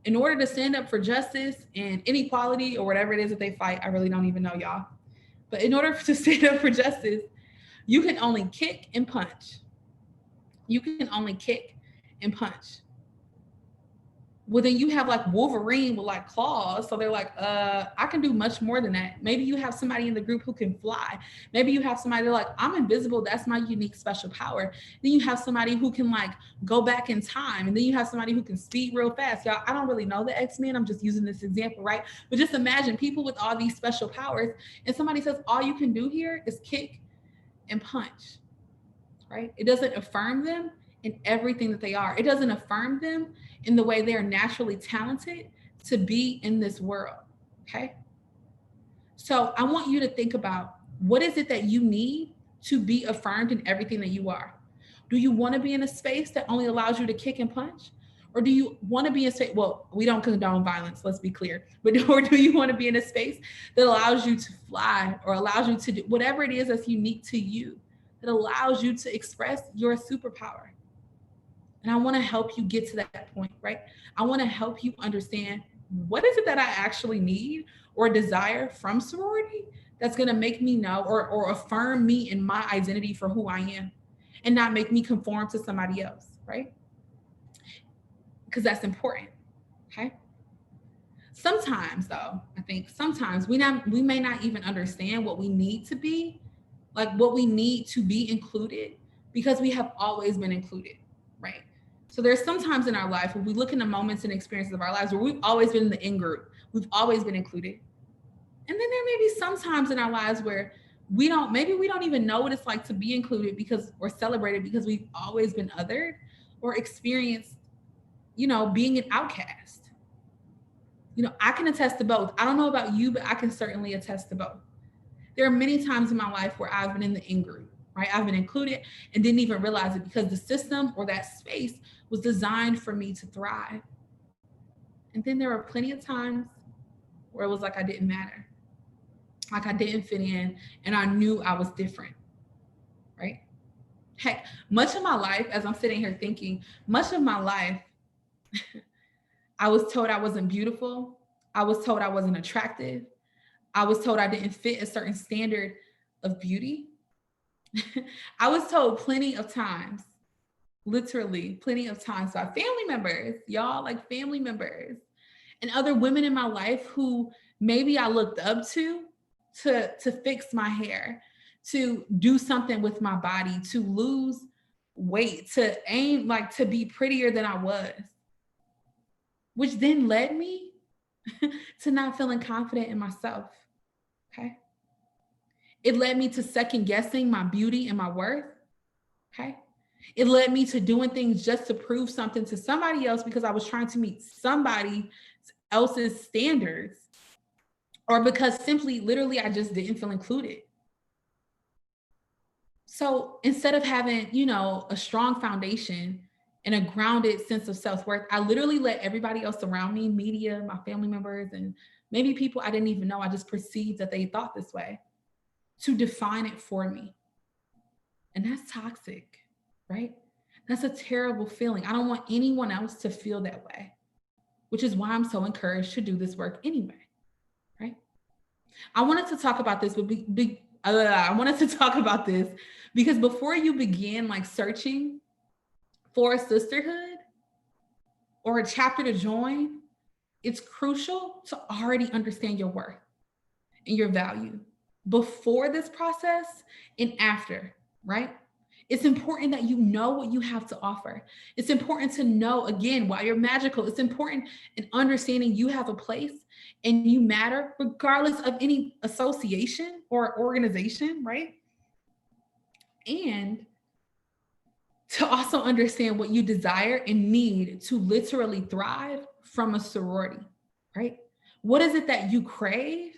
in order to stand up for justice and inequality or whatever it is that they fight, I really don't even know, y'all. But in order to stand up for justice, you can only kick and punch. You can only kick and punch. Well, then you have like Wolverine with like claws. So they're like, I can do much more than that. Maybe you have somebody in the group who can fly. Maybe you have somebody like, I'm invisible. That's my unique special power. Then you have somebody who can like go back in time. And then you have somebody who can speed real fast. Y'all, I don't really know the X-Men. I'm just using this example, right? But just imagine people with all these special powers and somebody says, all you can do here is kick and punch, right? It doesn't affirm them in everything that they are. It doesn't affirm them in the way they are naturally talented to be in this world, okay? So I want you to think about, what is it that you need to be affirmed in everything that you are? Do you want to be in a space that only allows you to kick and punch? Or do you want to be in a space, well, we don't condone violence, let's be clear, but or do you want to be in a space that allows you to fly or allows you to do whatever it is that's unique to you, that allows you to express your superpower? And I want to help you get to that point, right? I want to help you understand, what is it that I actually need or desire from sorority that's going to make me know or affirm me in my identity for who I am and not make me conform to somebody else, right? Because that's important, okay? Sometimes though, I think sometimes we may not even understand what we need to be, like what we need to be included, because we have always been included, right? So there's sometimes in our life when we look in the moments and experiences of our lives where we've always been in the in group, we've always been included. And then there may be some times in our lives where maybe we don't even know what it's like to be included or celebrated because we've always been othered or experienced, you know, being an outcast. You know, I can attest to both. I don't know about you, but I can certainly attest to both. There are many times in my life where I've been in the in group, right? I've been included and didn't even realize it because the system or that space was designed for me to thrive. And then there were plenty of times where it was like I didn't matter, like I didn't fit in, and I knew I was different, right? Heck, much of my life, as I'm sitting here thinking, much of my life, I was told I wasn't beautiful. I was told I wasn't attractive. I was told I didn't fit a certain standard of beauty. I was told plenty of times, literally plenty of times by family members, y'all, like family members and other women in my life who maybe I looked up to fix my hair, to do something with my body, to lose weight, to aim like to be prettier than I was, which then led me to not feeling confident in myself, okay? It led me to second guessing my beauty and my worth, okay? It led me to doing things just to prove something to somebody else because I was trying to meet somebody else's standards, or because simply, literally, I just didn't feel included. So instead of having, you know, a strong foundation and a grounded sense of self-worth, I literally let everybody else around me, media, my family members, and maybe people I didn't even know, I just perceived that they thought this way, to define it for me. And that's toxic, right? That's a terrible feeling. I don't want anyone else to feel that way, which is why I'm so encouraged to do this work anyway, right? I wanted to talk about this, but I wanted to talk about this because before you begin like searching for a sisterhood or a chapter to join, it's crucial to already understand your worth and your value before this process and after, right? It's important that you know what you have to offer. It's important to know, again, while you're magical, it's important in understanding you have a place and you matter regardless of any association or organization, right? And to also understand what you desire and need to literally thrive from a sorority, right? What is it that you crave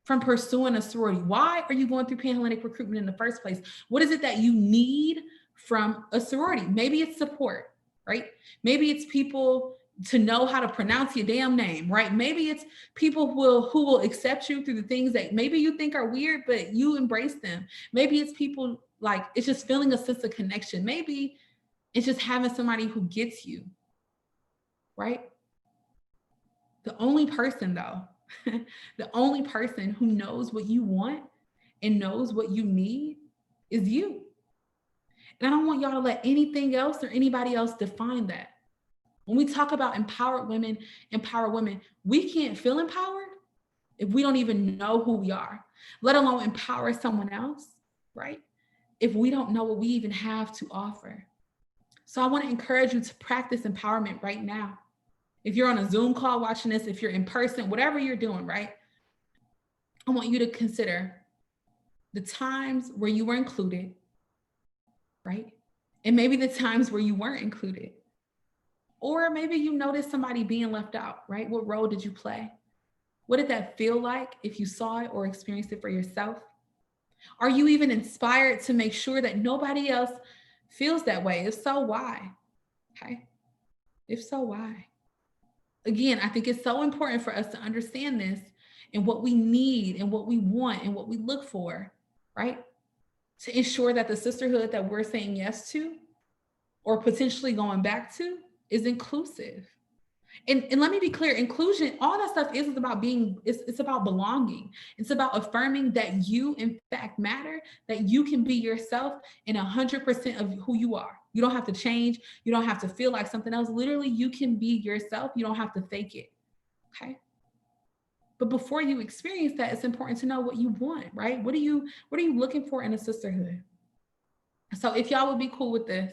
from pursuing a sorority? Why are you going through Panhellenic recruitment in the first place? What is it that you need from a sorority? Maybe it's support, right? Maybe it's people to know how to pronounce your damn name, right? Maybe it's people who will accept you through the things that maybe you think are weird, but you embrace them. Maybe it's people like, it's just feeling a sense of connection. Maybe it's just having somebody who gets you, right? The only person though, the only person who knows what you want and knows what you need is you. And I don't want y'all to let anything else or anybody else define that. When we talk about empowered women, empower women, we can't feel empowered if we don't even know who we are, let alone empower someone else, right? If we don't know what we even have to offer. So I want to encourage you to practice empowerment right now. If you're on a Zoom call watching this, if you're in person, whatever you're doing, right? I want you to consider the times where you were included, right? And maybe the times where you weren't included. Or maybe you noticed somebody being left out, right? What role did you play? What did that feel like if you saw it or experienced it for yourself? Are you even inspired to make sure that nobody else feels that way? If so, why? Okay. If so, why? Again, I think it's so important for us to understand this and what we need and what we want and what we look for, right? To ensure that the sisterhood that we're saying yes to or potentially going back to is inclusive. And let me be clear, inclusion, all that stuff is about being, it's about belonging. It's about affirming that you in fact matter, that you can be yourself and 100% of who you are. You don't have to change. You don't have to feel like something else. Literally, you can be yourself. You don't have to fake it, okay? But before you experience that, it's important to know what you want, right? What are you looking for in a sisterhood? So if y'all would be cool with this,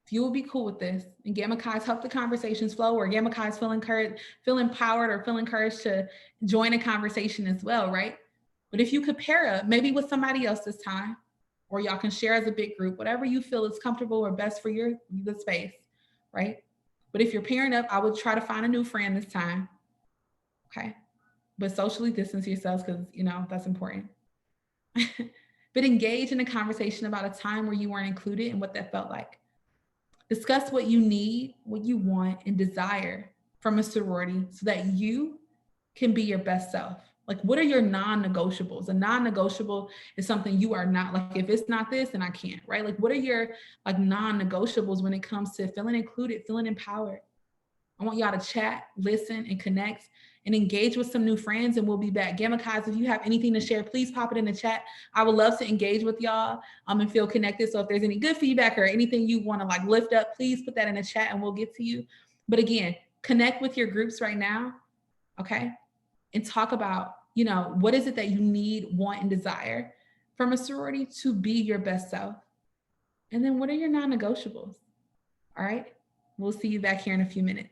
if you will be cool with this, and Gamma Chi's help the conversations flow, or Gamma Chi's feel encouraged, feel empowered, or feel encouraged to join a conversation as well, right? But if you could pair up, maybe with somebody else this time, or y'all can share as a big group, whatever you feel is comfortable or best for the space, right? But if you're pairing up, I would try to find a new friend this time, okay? But socially distance yourselves because, that's important. But engage in a conversation about a time where you weren't included and what that felt like. Discuss what you need, what you want, and desire from a sorority so that you can be your best self. Like, what are your non-negotiables? A non-negotiable is something you are not, like, if it's not this, then I can't, right? Like, what are your non-negotiables when it comes to feeling included, feeling empowered? I want y'all to chat, listen, and connect and engage with some new friends, and we'll be back. Gamma Chi's, if you have anything to share, please pop it in the chat. I would love to engage with y'all and feel connected. So if there's any good feedback or anything you want to lift up, please put that in the chat and we'll get to you. But again, connect with your groups right now, okay? And talk about, what is it that you need, want, and desire from a sorority to be your best self? And then what are your non-negotiables? All right? We'll see you back here in a few minutes.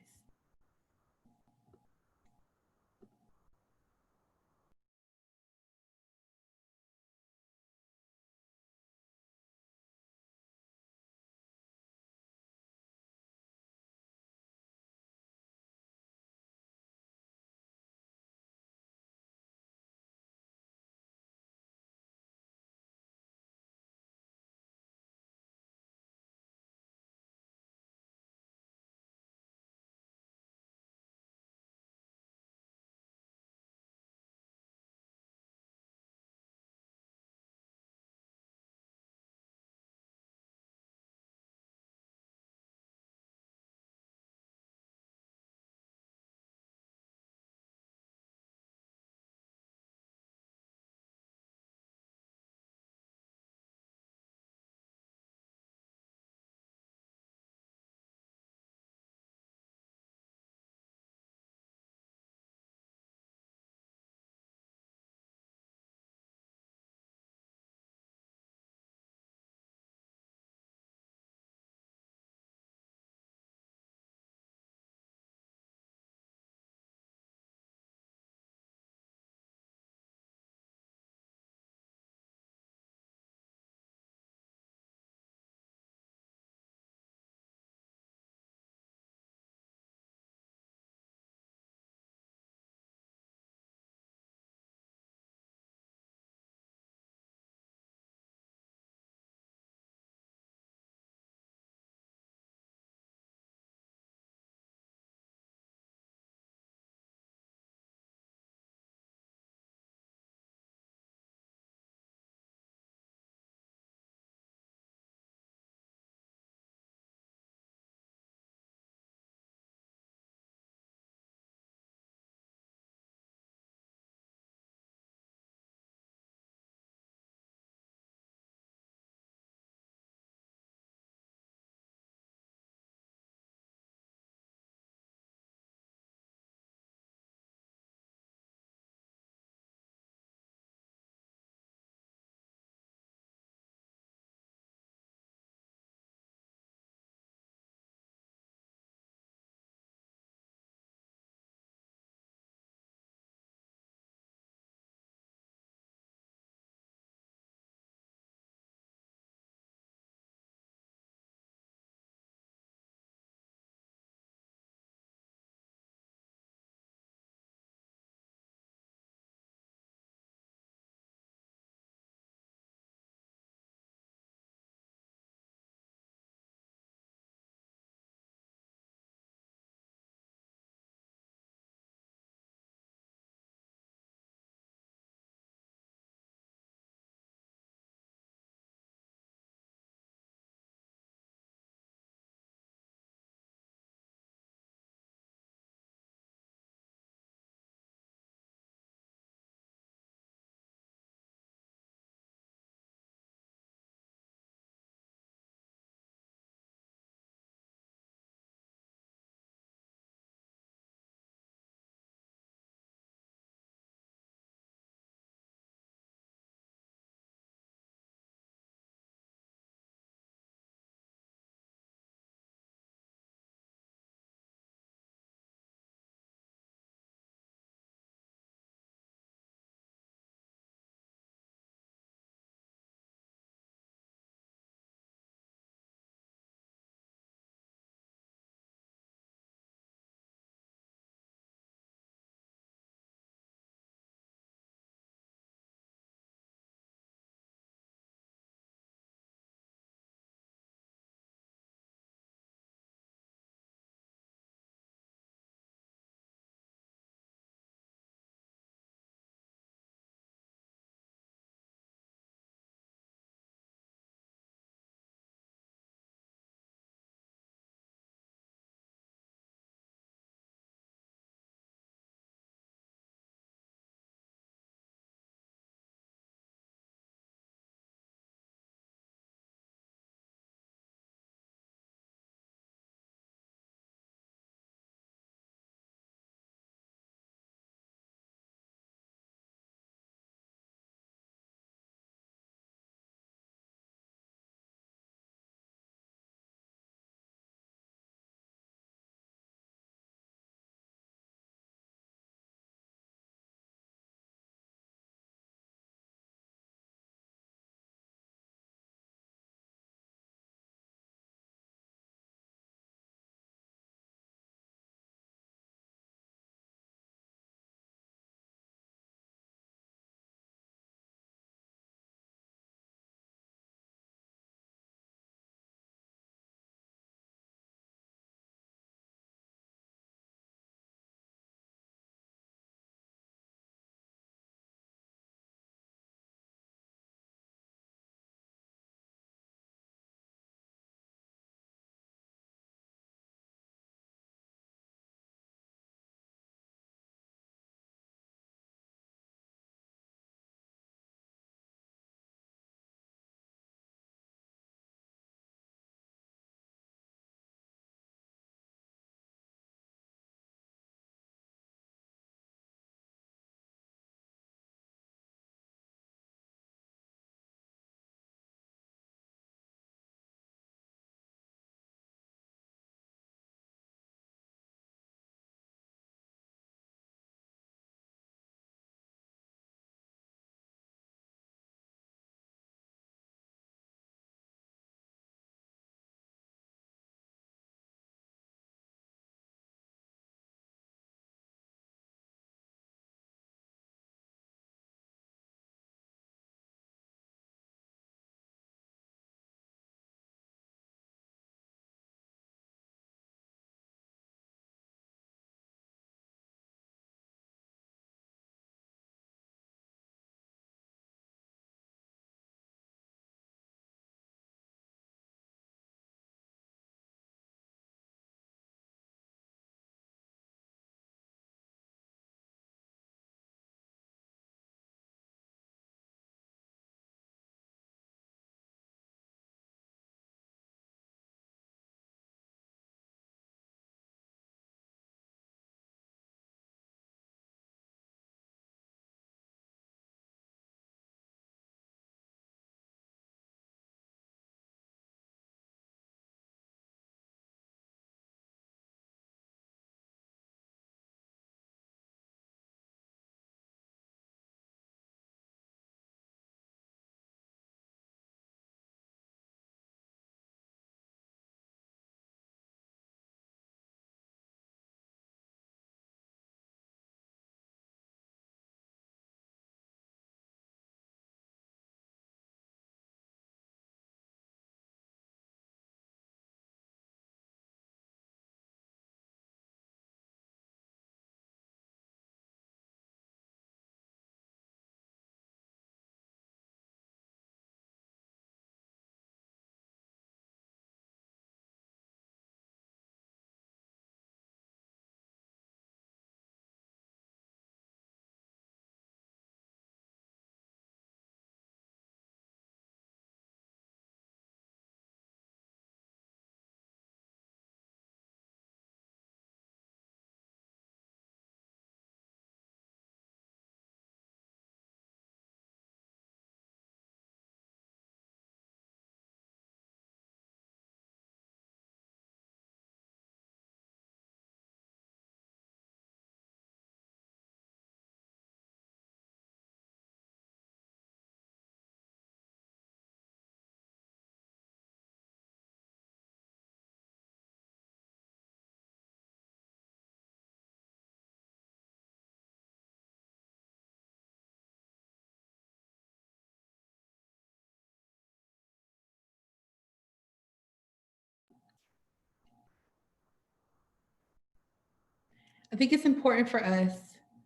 I think it's important for us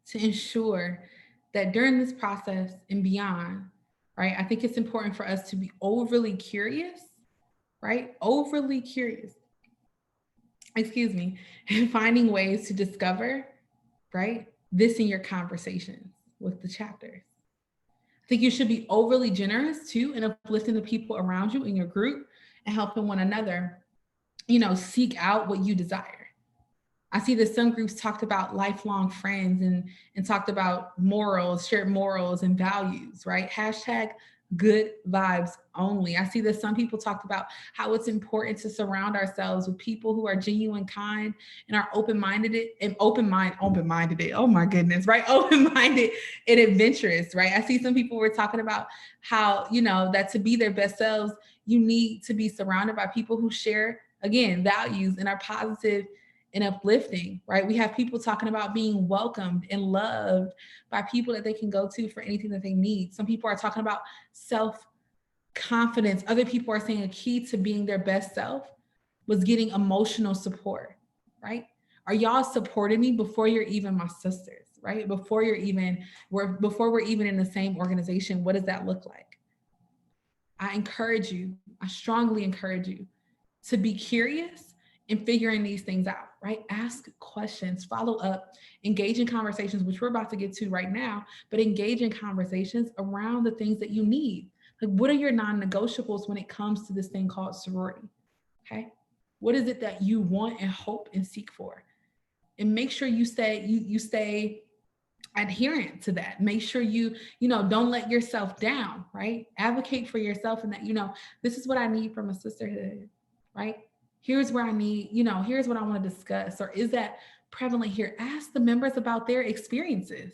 to ensure that during this process and beyond, right? I think it's important for us to be overly curious, right? Overly curious, excuse me, and finding ways to discover, right? This in your conversations with the chapters. I think you should be overly generous too in uplifting the people around you in your group and helping one another, seek out what you desire. I see that some groups talked about lifelong friends and talked about morals, shared morals and values, right? Hashtag good vibes only. I see that some people talked about how it's important to surround ourselves with people who are genuine, kind, and are open-minded open-minded. Oh my goodness, right? Open-minded and adventurous, right? I see some people were talking about how, that to be their best selves, you need to be surrounded by people who share, again, values and are positive and uplifting, right? We have people talking about being welcomed and loved by people that they can go to for anything that they need. Some people are talking about self-confidence. Other people are saying a key to being their best self was getting emotional support, right? Are y'all supporting me before you're even my sisters, right? Before we're even in the same organization, what does that look like? I strongly encourage you to be curious and figuring these things out, right? Ask questions, follow up, engage in conversations, which we're about to get to right now, but engage in conversations around the things that you need. Like, what are your non-negotiables when it comes to this thing called sorority? Okay. What is it that you want and hope and seek for? And make sure you stay adherent to that. Make sure you don't let yourself down, right? Advocate for yourself and that, this is what I need from a sisterhood, right? Here's where I need, here's what I want to discuss. Or is that prevalent here? Ask the members about their experiences,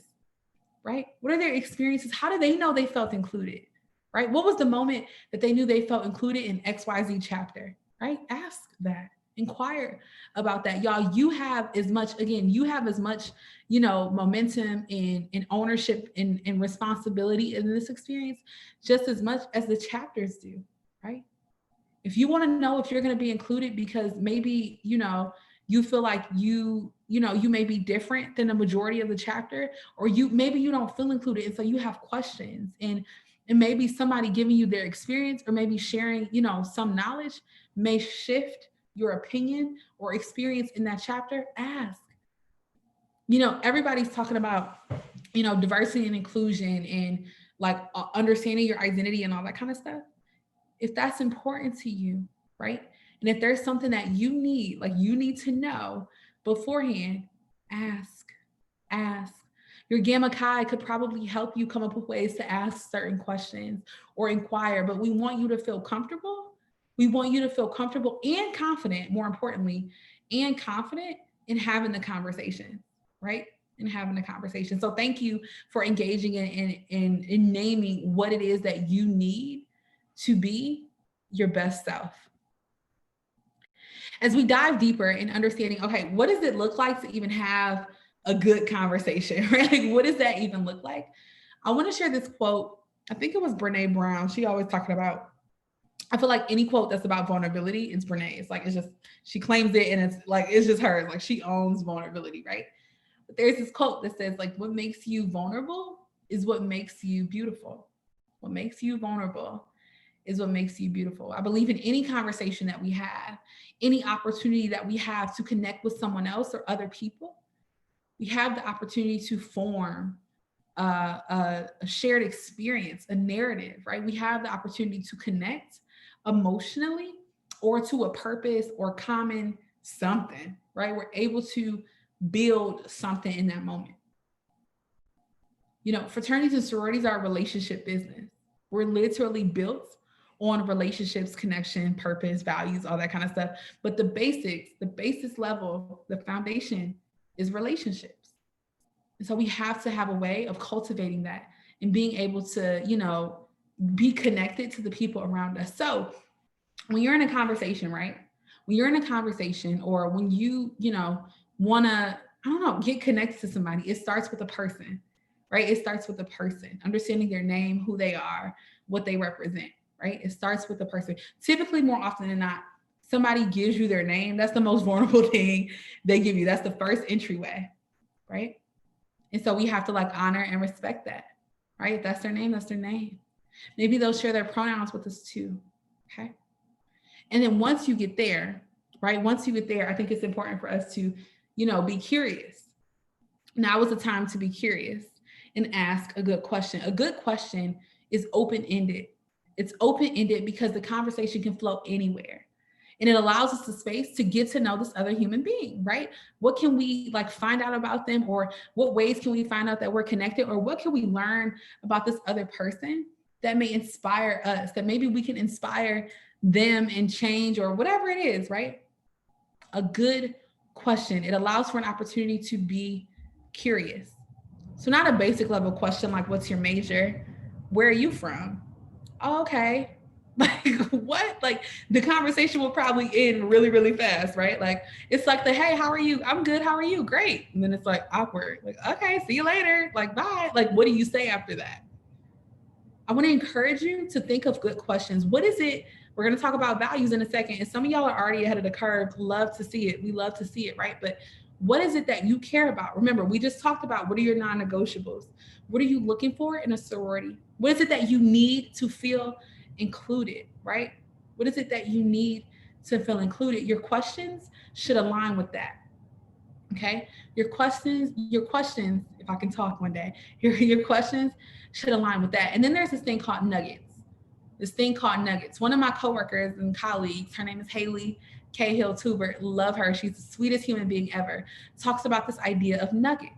right? What are their experiences? How do they know they felt included, right? What was the moment that they knew they felt included in XYZ chapter, right? Ask that. Inquire about that. Y'all, you have as much momentum and ownership and responsibility in this experience just as much as the chapters do, right? If you want to know if you're going to be included because maybe, you feel like you may be different than the majority of the chapter, or maybe you don't feel included. And so you have questions and maybe somebody giving you their experience or maybe sharing, some knowledge may shift your opinion or experience in that chapter. Ask. Everybody's talking about, diversity and inclusion and like understanding your identity and all that kind of stuff. If that's important to you, right? And if there's something that you need to know beforehand, ask. Your Gamma Chi could probably help you come up with ways to ask certain questions or inquire, but we want you to feel comfortable. We want you to feel comfortable and confident, more importantly, and confident in having the conversation, right? In having the conversation. So thank you for engaging in naming what it is that you need to be your best self. As we dive deeper in understanding, okay, what does it look like to even have a good conversation, right? Like, what does that even look like? I want to share this quote. I think it was Brene Brown. She always talking about, I feel like any quote that's about vulnerability is Brene's. Like, it's just, she claims it and it's just hers. Like, she owns vulnerability, right? But there's this quote that says, like, what makes you vulnerable is what makes you beautiful. What makes you vulnerable is what makes you beautiful. I believe in any conversation that we have, any opportunity that we have to connect with someone else or other people, we have the opportunity to form a shared experience, a narrative, right? We have the opportunity to connect emotionally or to a purpose or common something, right? We're able to build something in that moment. Fraternities and sororities are a relationship business. We're literally built on relationships, connection, purpose, values, all that kind of stuff. But the basis level, the foundation is relationships. And so we have to have a way of cultivating that and being able to, be connected to the people around us. So when you're in a conversation, right? When you're in a conversation or when you want to, get connected to somebody, it starts with a person, right? It starts with a person, understanding their name, who they are, what they represent, right? It starts with a person. Typically, more often than not, somebody gives you their name. That's the most vulnerable thing they give you. That's the first entryway. right? And so we have to like honor and respect that, right? If that's their name, that's their name. Maybe they'll share their pronouns with us too, okay? And then once you get there, right? Once you get there, I think it's important for us to, be curious. Now is the time to be curious and ask a good question. A good question is open-ended. It's open-ended because the conversation can flow anywhere. And it allows us the space to get to know this other human being, right? What can we like find out about them, or what ways can we find out that we're connected, or what can we learn about this other person that may inspire us, that maybe we can inspire them and change, or whatever it is, right? A good question. It allows for an opportunity to be curious. So not a basic level question like, what's your major? Where are you from? Oh, okay. Like what? Like the conversation will probably end really, really fast, right? Like it's like hey, how are you? I'm good. How are you? Great. And then it's like awkward. Like, okay, see you later. Like, bye. Like, what do you say after that? I want to encourage you to think of good questions. What is it? We're going to talk about values in a second. And some of y'all are already ahead of the curve. Love to see it. We love to see it, right? But what is it that you care about? Remember, we just talked about what are your non-negotiables? What are you looking for in a sorority? What is it that you need to feel included, right? What is it that you need to feel included? Your questions should align with that. Okay. Your questions, if I can talk one day, your questions should align with that. And then there's this thing called nuggets. One of my coworkers and colleagues, her name is Haley Cahill-Tubert, love her. She's the sweetest human being ever, talks about this idea of nuggets.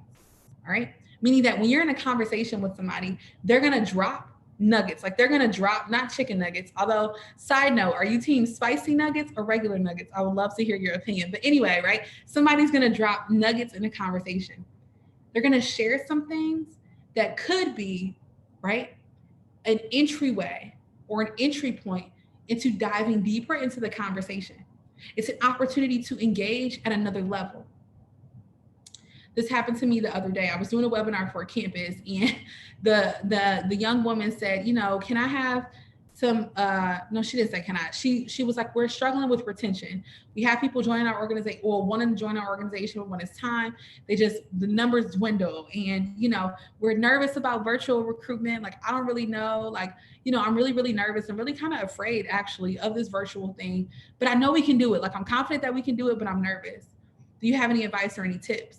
All right. Meaning that when you're in a conversation with somebody, they're going to drop nuggets. Like they're going to drop, not chicken nuggets. Although, side note, are you team spicy nuggets or regular nuggets? I would love to hear your opinion. But anyway, right? Somebody's going to drop nuggets in a conversation. They're going to share some things that could be, right, an entryway or an entry point into diving deeper into the conversation. It's an opportunity to engage at another level. This happened to me the other day. I was doing a webinar for a campus, and the young woman said, can I have some, no, she didn't say, can I? She was like, we're struggling with retention. We have people joining our organization, or wanting to join our organization, but when it's time, the numbers dwindle. And, we're nervous about virtual recruitment. Like, I don't really know, like, I'm really, really nervous and really kind of afraid actually of this virtual thing, but I know we can do it. Like, I'm confident that we can do it, but I'm nervous. Do you have any advice or any tips?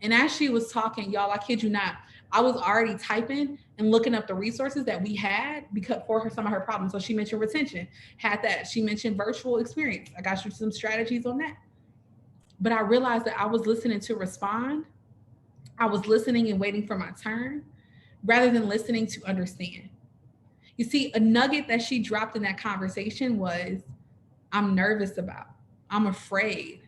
And as she was talking, y'all, I kid you not, I was already typing and looking up the resources that we had because for her, some of her problems. So she mentioned retention, had that. She mentioned virtual experience. I got you some strategies on that. But I realized that I was listening to respond. I was listening and waiting for my turn rather than listening to understand. You see, a nugget that she dropped in that conversation was, I'm nervous about, I'm afraid.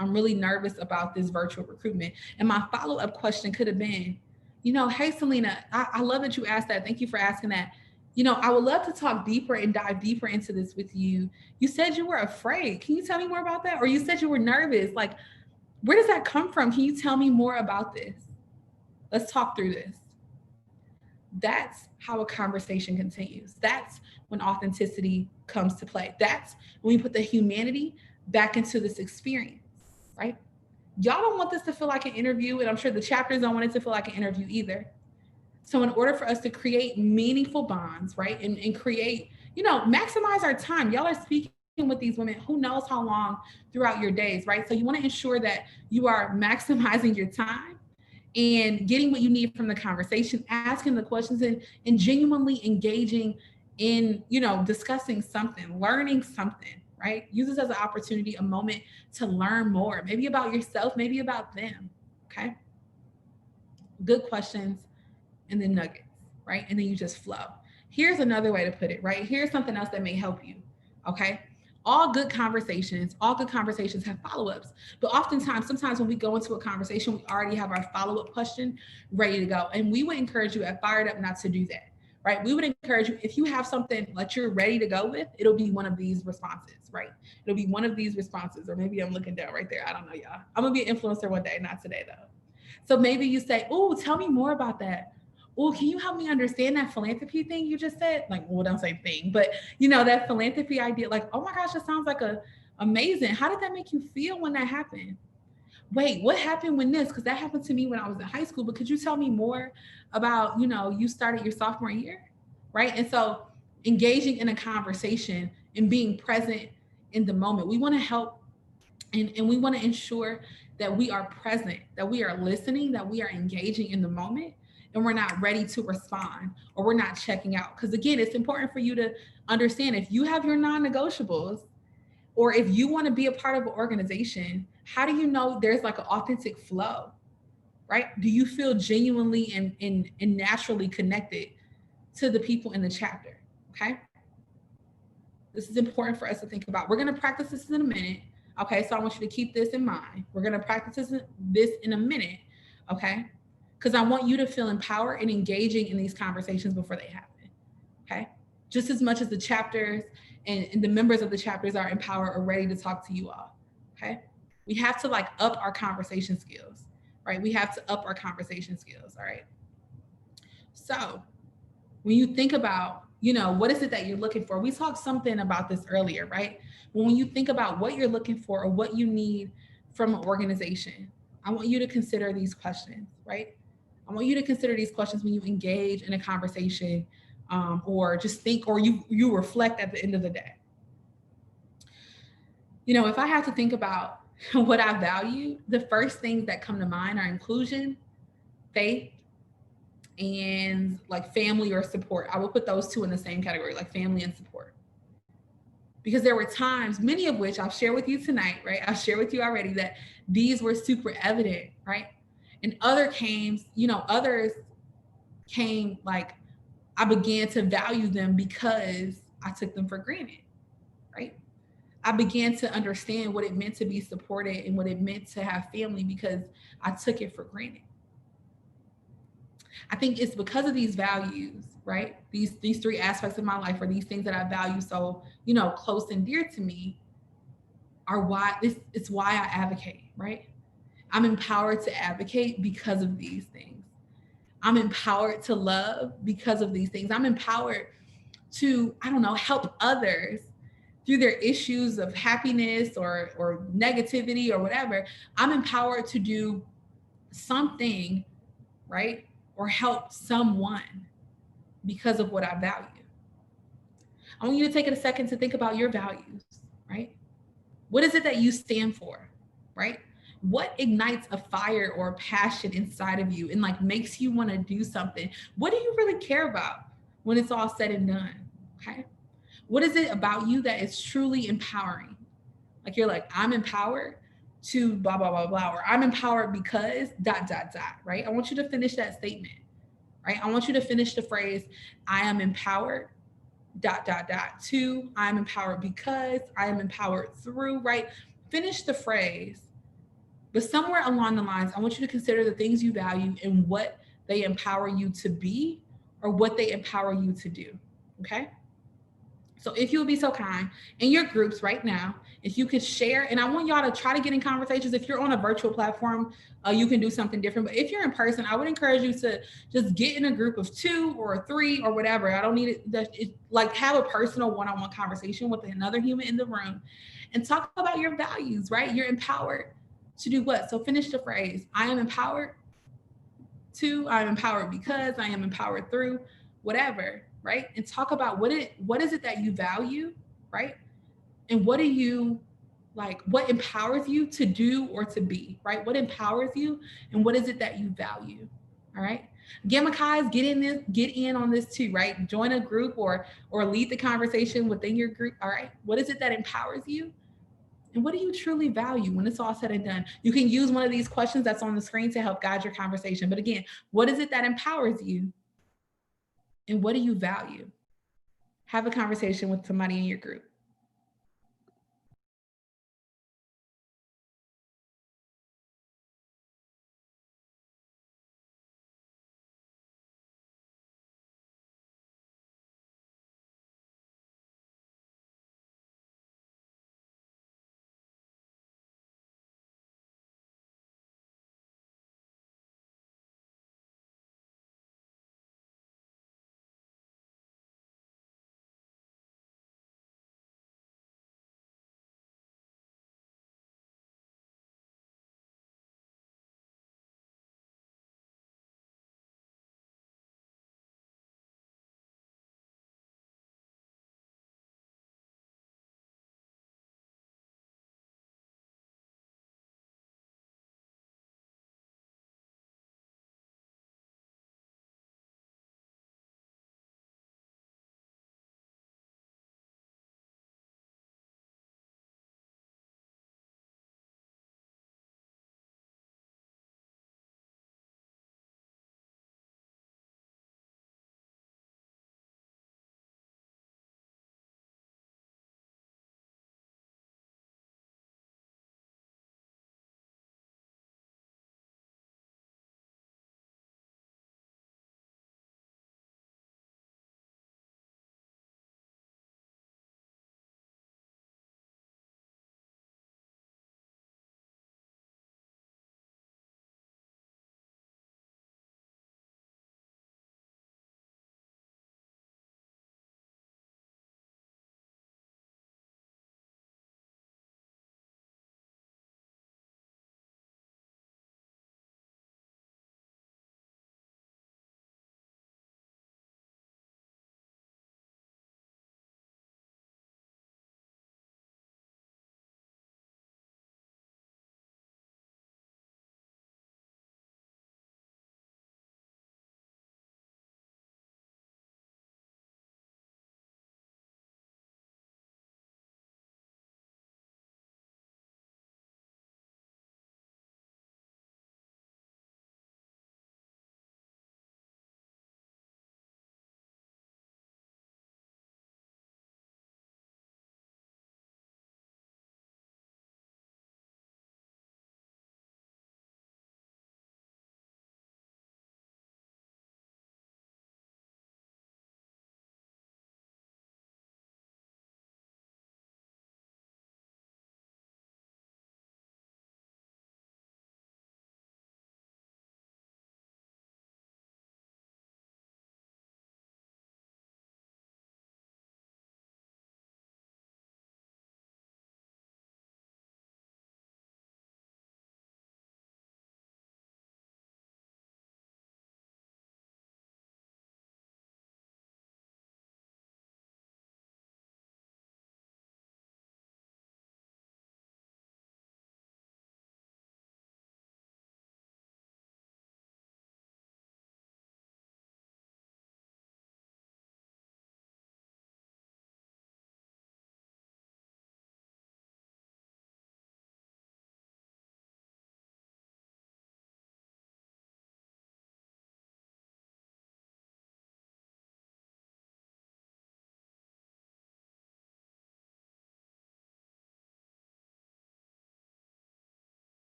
I'm really nervous about this virtual recruitment. And my follow-up question could have been, hey, Selena, I love that you asked that. Thank you for asking that. I would love to talk deeper and dive deeper into this with you. You said you were afraid. Can you tell me more about that? Or you said you were nervous. Like, where does that come from? Can you tell me more about this? Let's talk through this. That's how a conversation continues. That's when authenticity comes to play. That's when we put the humanity back into this experience. Right? Y'all don't want this to feel like an interview, and I'm sure the chapters don't want it to feel like an interview either. So in order for us to create meaningful bonds, right, and create, maximize our time. Y'all are speaking with these women, who knows how long throughout your days, right? So you want to ensure that you are maximizing your time and getting what you need from the conversation, asking the questions, and genuinely engaging in, discussing something, learning something. Right? Use this as an opportunity, a moment to learn more, maybe about yourself, maybe about them. Okay. Good questions and then nuggets, right? And then you just flow. Here's another way to put it, right? Here's something else that may help you. Okay. All good conversations have follow-ups, but sometimes when we go into a conversation, we already have our follow-up question ready to go. And we would encourage you at Fired Up not to do that. Right? We would encourage you, if you have something that you're ready to go with, it'll be one of these responses, right? It'll be one of these responses, or maybe I'm looking down right there. I don't know, y'all. I'm gonna be an influencer one day, not today though. So maybe you say, oh, tell me more about that. Oh, can you help me understand that philanthropy thing you just said? Like, well, don't say thing, but that philanthropy idea, like, oh my gosh, that sounds like amazing. How did that make you feel when that happened? wait, what happened when this? Because that happened to me when I was in high school. But could you tell me more about, you started your sophomore year, right? And so engaging in a conversation and being present in the moment. We want to help and we want to ensure that we are present, that we are listening, that we are engaging in the moment, and we're not ready to respond or we're not checking out. Because again, it's important for you to understand if you have your non-negotiables or if you want to be a part of an organization, how do you know there's like an authentic flow, right? Do you feel genuinely and naturally connected to the people in the chapter? Okay. This is important for us to think about. We're going to practice this in a minute. Okay. So I want you to keep this in mind. We're going to practice this in a minute. Okay. Because I want you to feel empowered and engaging in these conversations before they happen. Okay. Just as much as the chapters and the members of the chapters are empowered or ready to talk to you all. Okay. We have to like up our conversation skills, right? We have to up our conversation skills. All right. So when you think about, what is it that you're looking for? We talked something about this earlier, right? When you think about what you're looking for or what you need from an organization, I want you to consider these questions, right? I want you to consider these questions when you engage in a conversation, or just think, or you reflect at the end of the day. If I have to think about what I value, the first things that come to mind are inclusion, faith, and like family or support. I will put those two in the same category, like family and support. Because there were times, many of which I'll share with you tonight, right? I'll share with you already that these were super evident, right? And others came like I began to value them because I took them for granted, right? I began to understand what it meant to be supported and what it meant to have family because I took it for granted. I think it's because of these values, right? These three aspects of my life, or these things that I value so, close and dear to me, are why it's why I advocate, right? I'm empowered to advocate because of these things. I'm empowered to love because of these things. I'm empowered to, help others through their issues of happiness or negativity or whatever. I'm empowered to do something, right? Or help someone because of what I value. I want you to take a second to think about your values, right? What is it that you stand for, right? What ignites a fire or a passion inside of you and like makes you want to do something? What do you really care about when it's all said and done? Okay. What is it about you that is truly empowering? Like you're like, I'm empowered to blah, blah, blah, blah, or I'm empowered because ... right? I want you to finish that statement, right? I want you to finish the phrase, I am empowered ... to I'm empowered because I am empowered through, right? Finish the phrase. But somewhere along the lines, I want you to consider the things you value and what they empower you to be or what they empower you to do. Okay. So if you would be so kind in your groups right now, if you could share, and I want y'all to try to get in conversations. If you're on a virtual platform, you can do something different. But if you're in person, I would encourage you to just get in a group of 2 or 3 or whatever. I don't need it, like have a personal one-on-one conversation with another human in the room and talk about your values, right? You're empowered to do what? So finish the phrase. I am empowered to, I'm empowered because, I am empowered through, whatever, right? And talk about what is it that you value, right? And what do you like, what empowers you to do or to be, right? What empowers you and what is it that you value? All right. Gammakais, get in on this too, right? Join a group or lead the conversation within your group. All right. What is it that empowers you? And what do you truly value when it's all said and done? You can use one of these questions that's on the screen to help guide your conversation. But again, what is it that empowers you? And what do you value? Have a conversation with somebody in your group.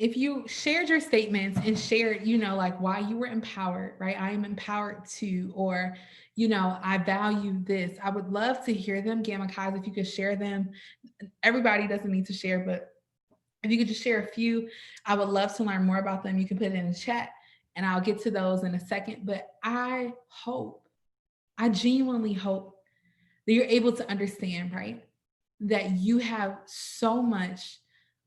if you shared your statements and shared, like why you were empowered, right? I am empowered to, or, I value this. I would love to hear them, Gamma Chi's, if you could share them. Everybody doesn't need to share, but if you could just share a few, I would love to learn more about them. You can put it in the chat and I'll get to those in a second. But I genuinely hope that you're able to understand, right? That you have so much,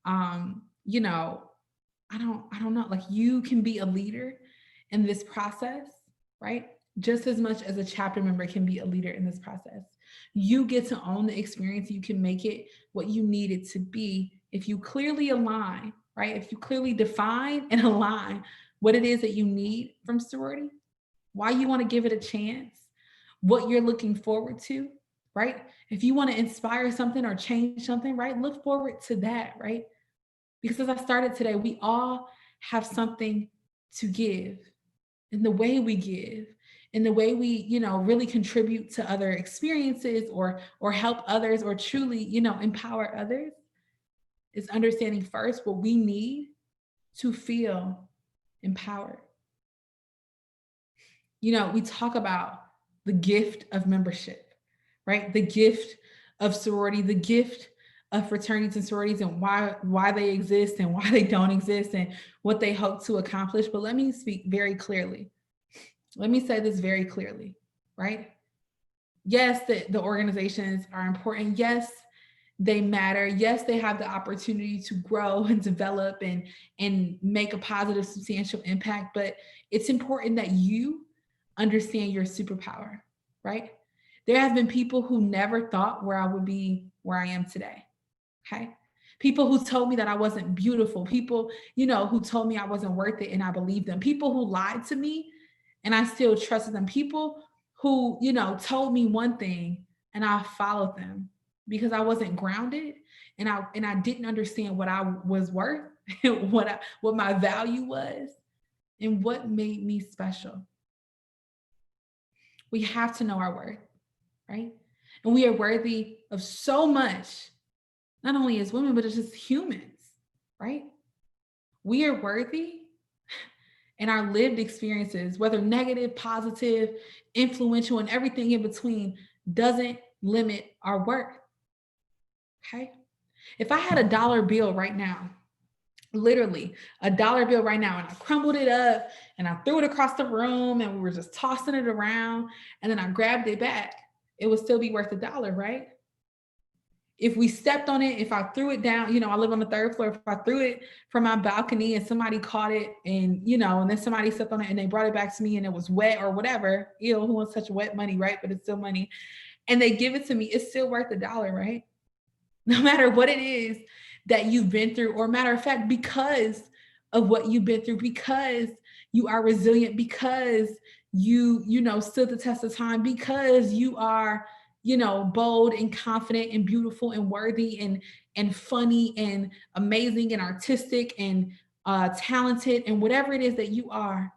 I don't know, like you can be a leader in this process, right? Just as much as a chapter member can be a leader in this process. You get to own the experience. You can make it what you need it to be if you clearly align, right? If you clearly define and align what it is that you need from sorority, why you want to give it a chance, what you're looking forward to, right? If you want to inspire something or change something, right? Look forward to that, right? Because as I started today, we all have something to give, in the way we give, in the way we, really contribute to other experiences or help others or truly, empower others, is understanding first what we need to feel empowered. We talk about the gift of membership, right? The gift of sorority, the gift of fraternities and sororities, and why they exist and why they don't exist and what they hope to accomplish. But let me speak very clearly. Let me say this very clearly, right? Yes, the organizations are important. Yes, they matter. Yes, they have the opportunity to grow and develop and make a positive, substantial impact. But it's important that you understand your superpower, right? There have been people who never thought where I would be where I am today. Okay. People who told me that I wasn't beautiful, people, who told me I wasn't worth it and I believed them, people who lied to me and I still trusted them, people who, told me one thing and I followed them because I wasn't grounded and I didn't understand what I was worth, what my value was and what made me special. We have to know our worth, right? And we are worthy of so much, not only as women, but as just humans, right? We are worthy, and our lived experiences, whether negative, positive, influential, and everything in between, doesn't limit our worth, okay? If I had a dollar bill right now, literally a dollar bill right now, and I crumbled it up and I threw it across the room and we were just tossing it around and then I grabbed it back, it would still be worth $1, right? If we stepped on it, if I threw it down, I live on the 3rd floor, if I threw it from my balcony and somebody caught it and, and then somebody stepped on it and they brought it back to me and it was wet or whatever, who wants such wet money, right? But it's still money. And they give it to me, it's still worth $1, right? No matter what it is that you've been through, or matter of fact, because of what you've been through, because you are resilient, because you stood the test of time, because you are, bold and confident and beautiful and worthy and funny and amazing and artistic and talented and whatever it is that you are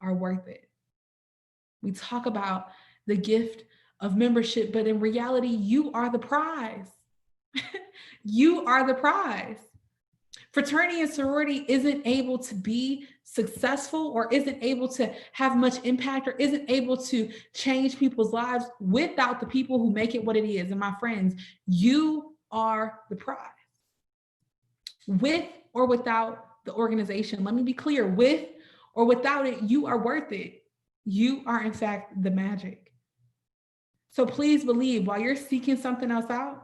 worth it. We talk about the gift of membership, but in reality, you are the prize. You are the prize. Fraternity and sorority isn't able to be successful or isn't able to have much impact or isn't able to change people's lives without the people who make it what it is. And my friends, you are the prize. With or without the organization, let me be clear, with or without it, you are worth it. You are, in fact, the magic. So please believe, while you're seeking something else out,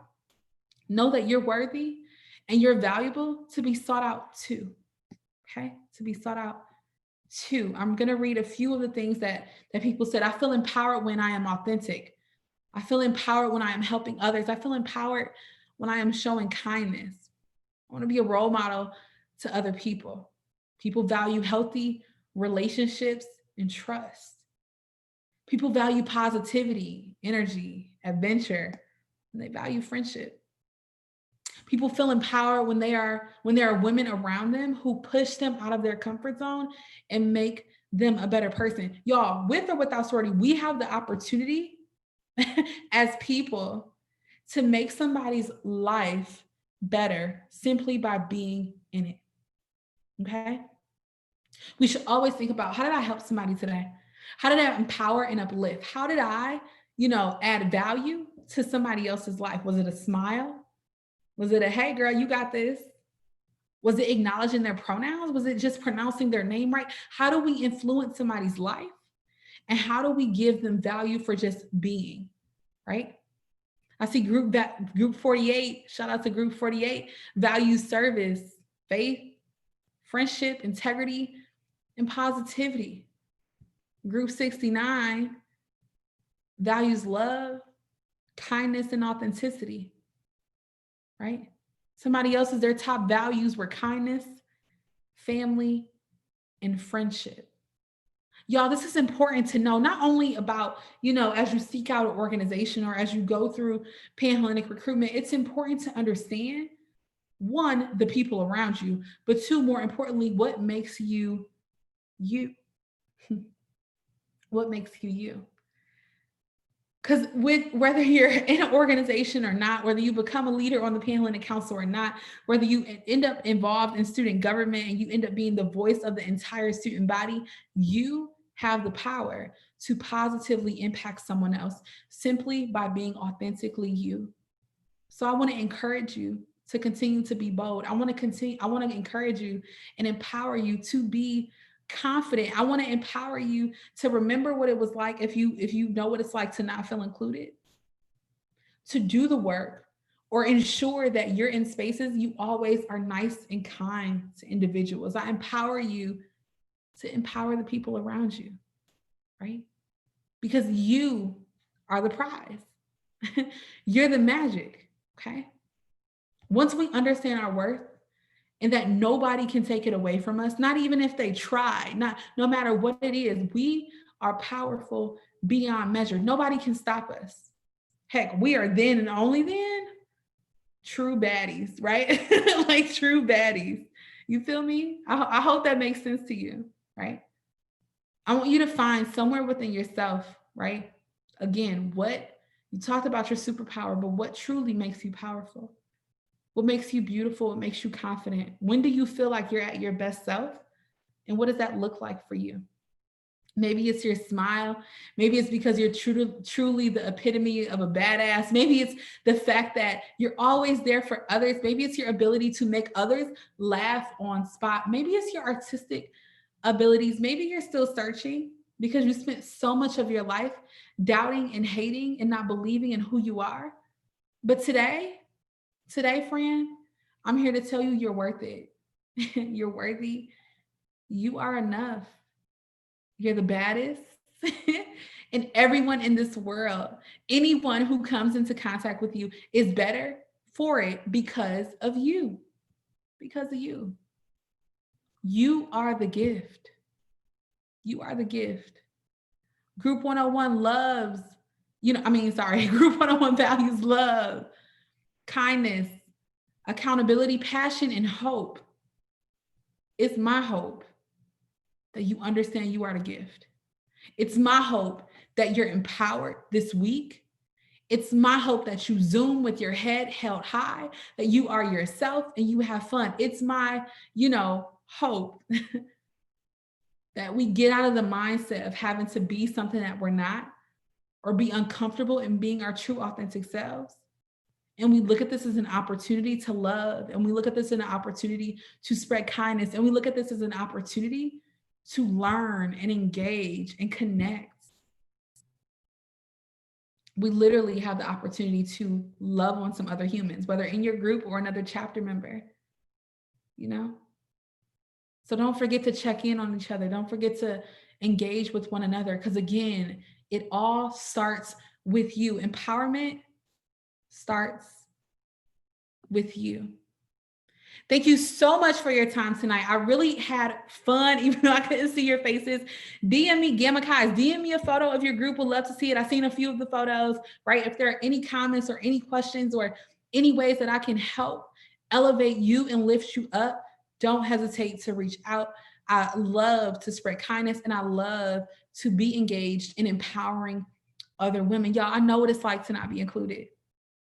know that you're worthy and you're valuable to be sought out too, okay? To be sought out too. I'm gonna read a few of the things that people said. I feel empowered when I am authentic. I feel empowered when I am helping others. I feel empowered when I am showing kindness. I wanna be a role model to other people. People value healthy relationships and trust. People value positivity, energy, adventure, and they value friendship. People feel empowered when there are women around them who push them out of their comfort zone and make them a better person. Y'all, with or without sorority, we have the opportunity as people to make somebody's life better simply by being in it. Okay? We should always think about, how did I help somebody today? How did I empower and uplift? How did I, add value to somebody else's life? Was it a smile? Was it a, hey girl, you got this? Was it acknowledging their pronouns? Was it just pronouncing their name right? How do we influence somebody's life? And how do we give them value for just being, right? I see group 48, shout out to group 48, values service, faith, friendship, integrity, and positivity. Group 69 values love, kindness, and authenticity, right? Somebody else's, their top values were kindness, family, and friendship. Y'all, this is important to know, not only about, as you seek out an organization or as you go through Panhellenic recruitment, it's important to understand, one, the people around you, but two, more importantly, what makes you you. What makes you you? Because whether you're in an organization or not, whether you become a leader on the Panhellenic Council or not, whether you end up involved in student government and you end up being the voice of the entire student body, you have the power to positively impact someone else simply by being authentically you. So I want to encourage you to continue to be bold. I want to encourage you and empower you to be confident. I want to empower you to remember what it was like if you know what it's like to not feel included, to do the work, or ensure that you're in spaces you always are nice and kind to individuals. I empower you to empower the people around you, right? Because you are the prize. You're the magic, okay? Once we understand our worth, and that nobody can take it away from us, not even if they try, no matter what it is, we are powerful beyond measure. Nobody can stop us. Heck, we are then and only then true baddies, right? Like true baddies. You feel me? I hope that makes sense to you, right? I want you to find somewhere within yourself, right? Again, what you talked about your superpower, but what truly makes you powerful? What makes you beautiful? What makes you confident? When do you feel like you're at your best self? And what does that look like for you? Maybe it's your smile. Maybe it's because you're truly the epitome of a badass. Maybe it's the fact that you're always there for others. Maybe it's your ability to make others laugh on spot. Maybe it's your artistic abilities. Maybe you're still searching because you spent so much of your life doubting and hating and not believing in who you are. But today, friend, I'm here to tell you you're worth it. You're worthy. You are enough. You're the baddest. And everyone in this world, anyone who comes into contact with you is better for it because of you. Because of you. You are the gift. You are the gift. Group 101 loves, Group 101 values love, kindness, accountability, passion, and hope. It's my hope that you understand you are the gift. It's my hope that you're empowered this week. It's my hope that you Zoom with your head held high, that you are yourself and you have fun. It's my, hope that we get out of the mindset of having to be something that we're not, or be uncomfortable in being our true authentic selves. And we look at this as an opportunity to love. And we look at this as an opportunity to spread kindness. And we look at this as an opportunity to learn and engage and connect. We literally have the opportunity to love on some other humans, whether in your group or another chapter member, So don't forget to check in on each other. Don't forget to engage with one another. Because again, it all starts with you. Empowerment starts with you. Thank you so much for your time tonight. I really had fun, even though I couldn't see your faces. DM me, Gamma Kais, DM me a photo of your group. Would love to see it. I've seen a few of the photos, right? If there are any comments or any questions or any ways that I can help elevate you and lift you up, don't hesitate to reach out. I love to spread kindness and I love to be engaged in empowering other women. Y'all, I know what it's like to not be included.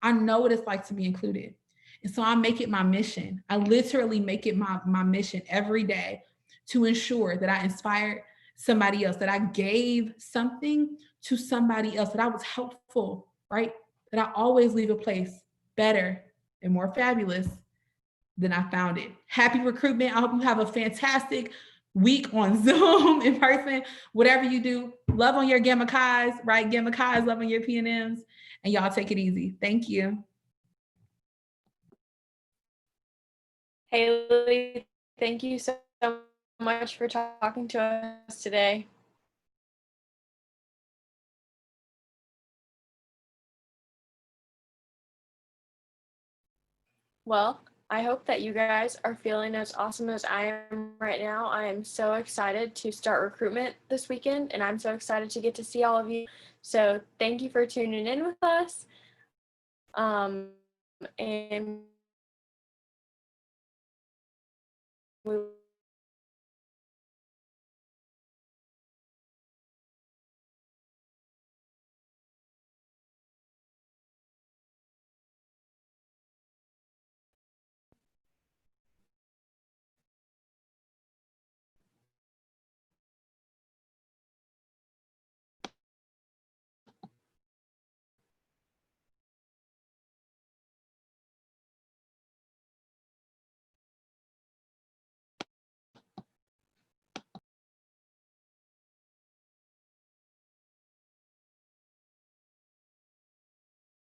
I know what it's like to be included. And so I make it my mission. I literally make it my mission every day to ensure that I inspired somebody else, that I gave something to somebody else, that I was helpful, right? That I always leave a place better and more fabulous than I found it. Happy recruitment. I hope you have a fantastic week on Zoom, in person, whatever you do. Love on your Gamma Chi's, right? Gamma Chi's, love on your PNMs, and y'all take it easy. Thank you. Haley, thank you so much for talking to us today. Well, I hope that you guys are feeling as awesome as I am right now. I am so excited to start recruitment this weekend, and I'm so excited to get to see all of you. So thank you for tuning in with us. And we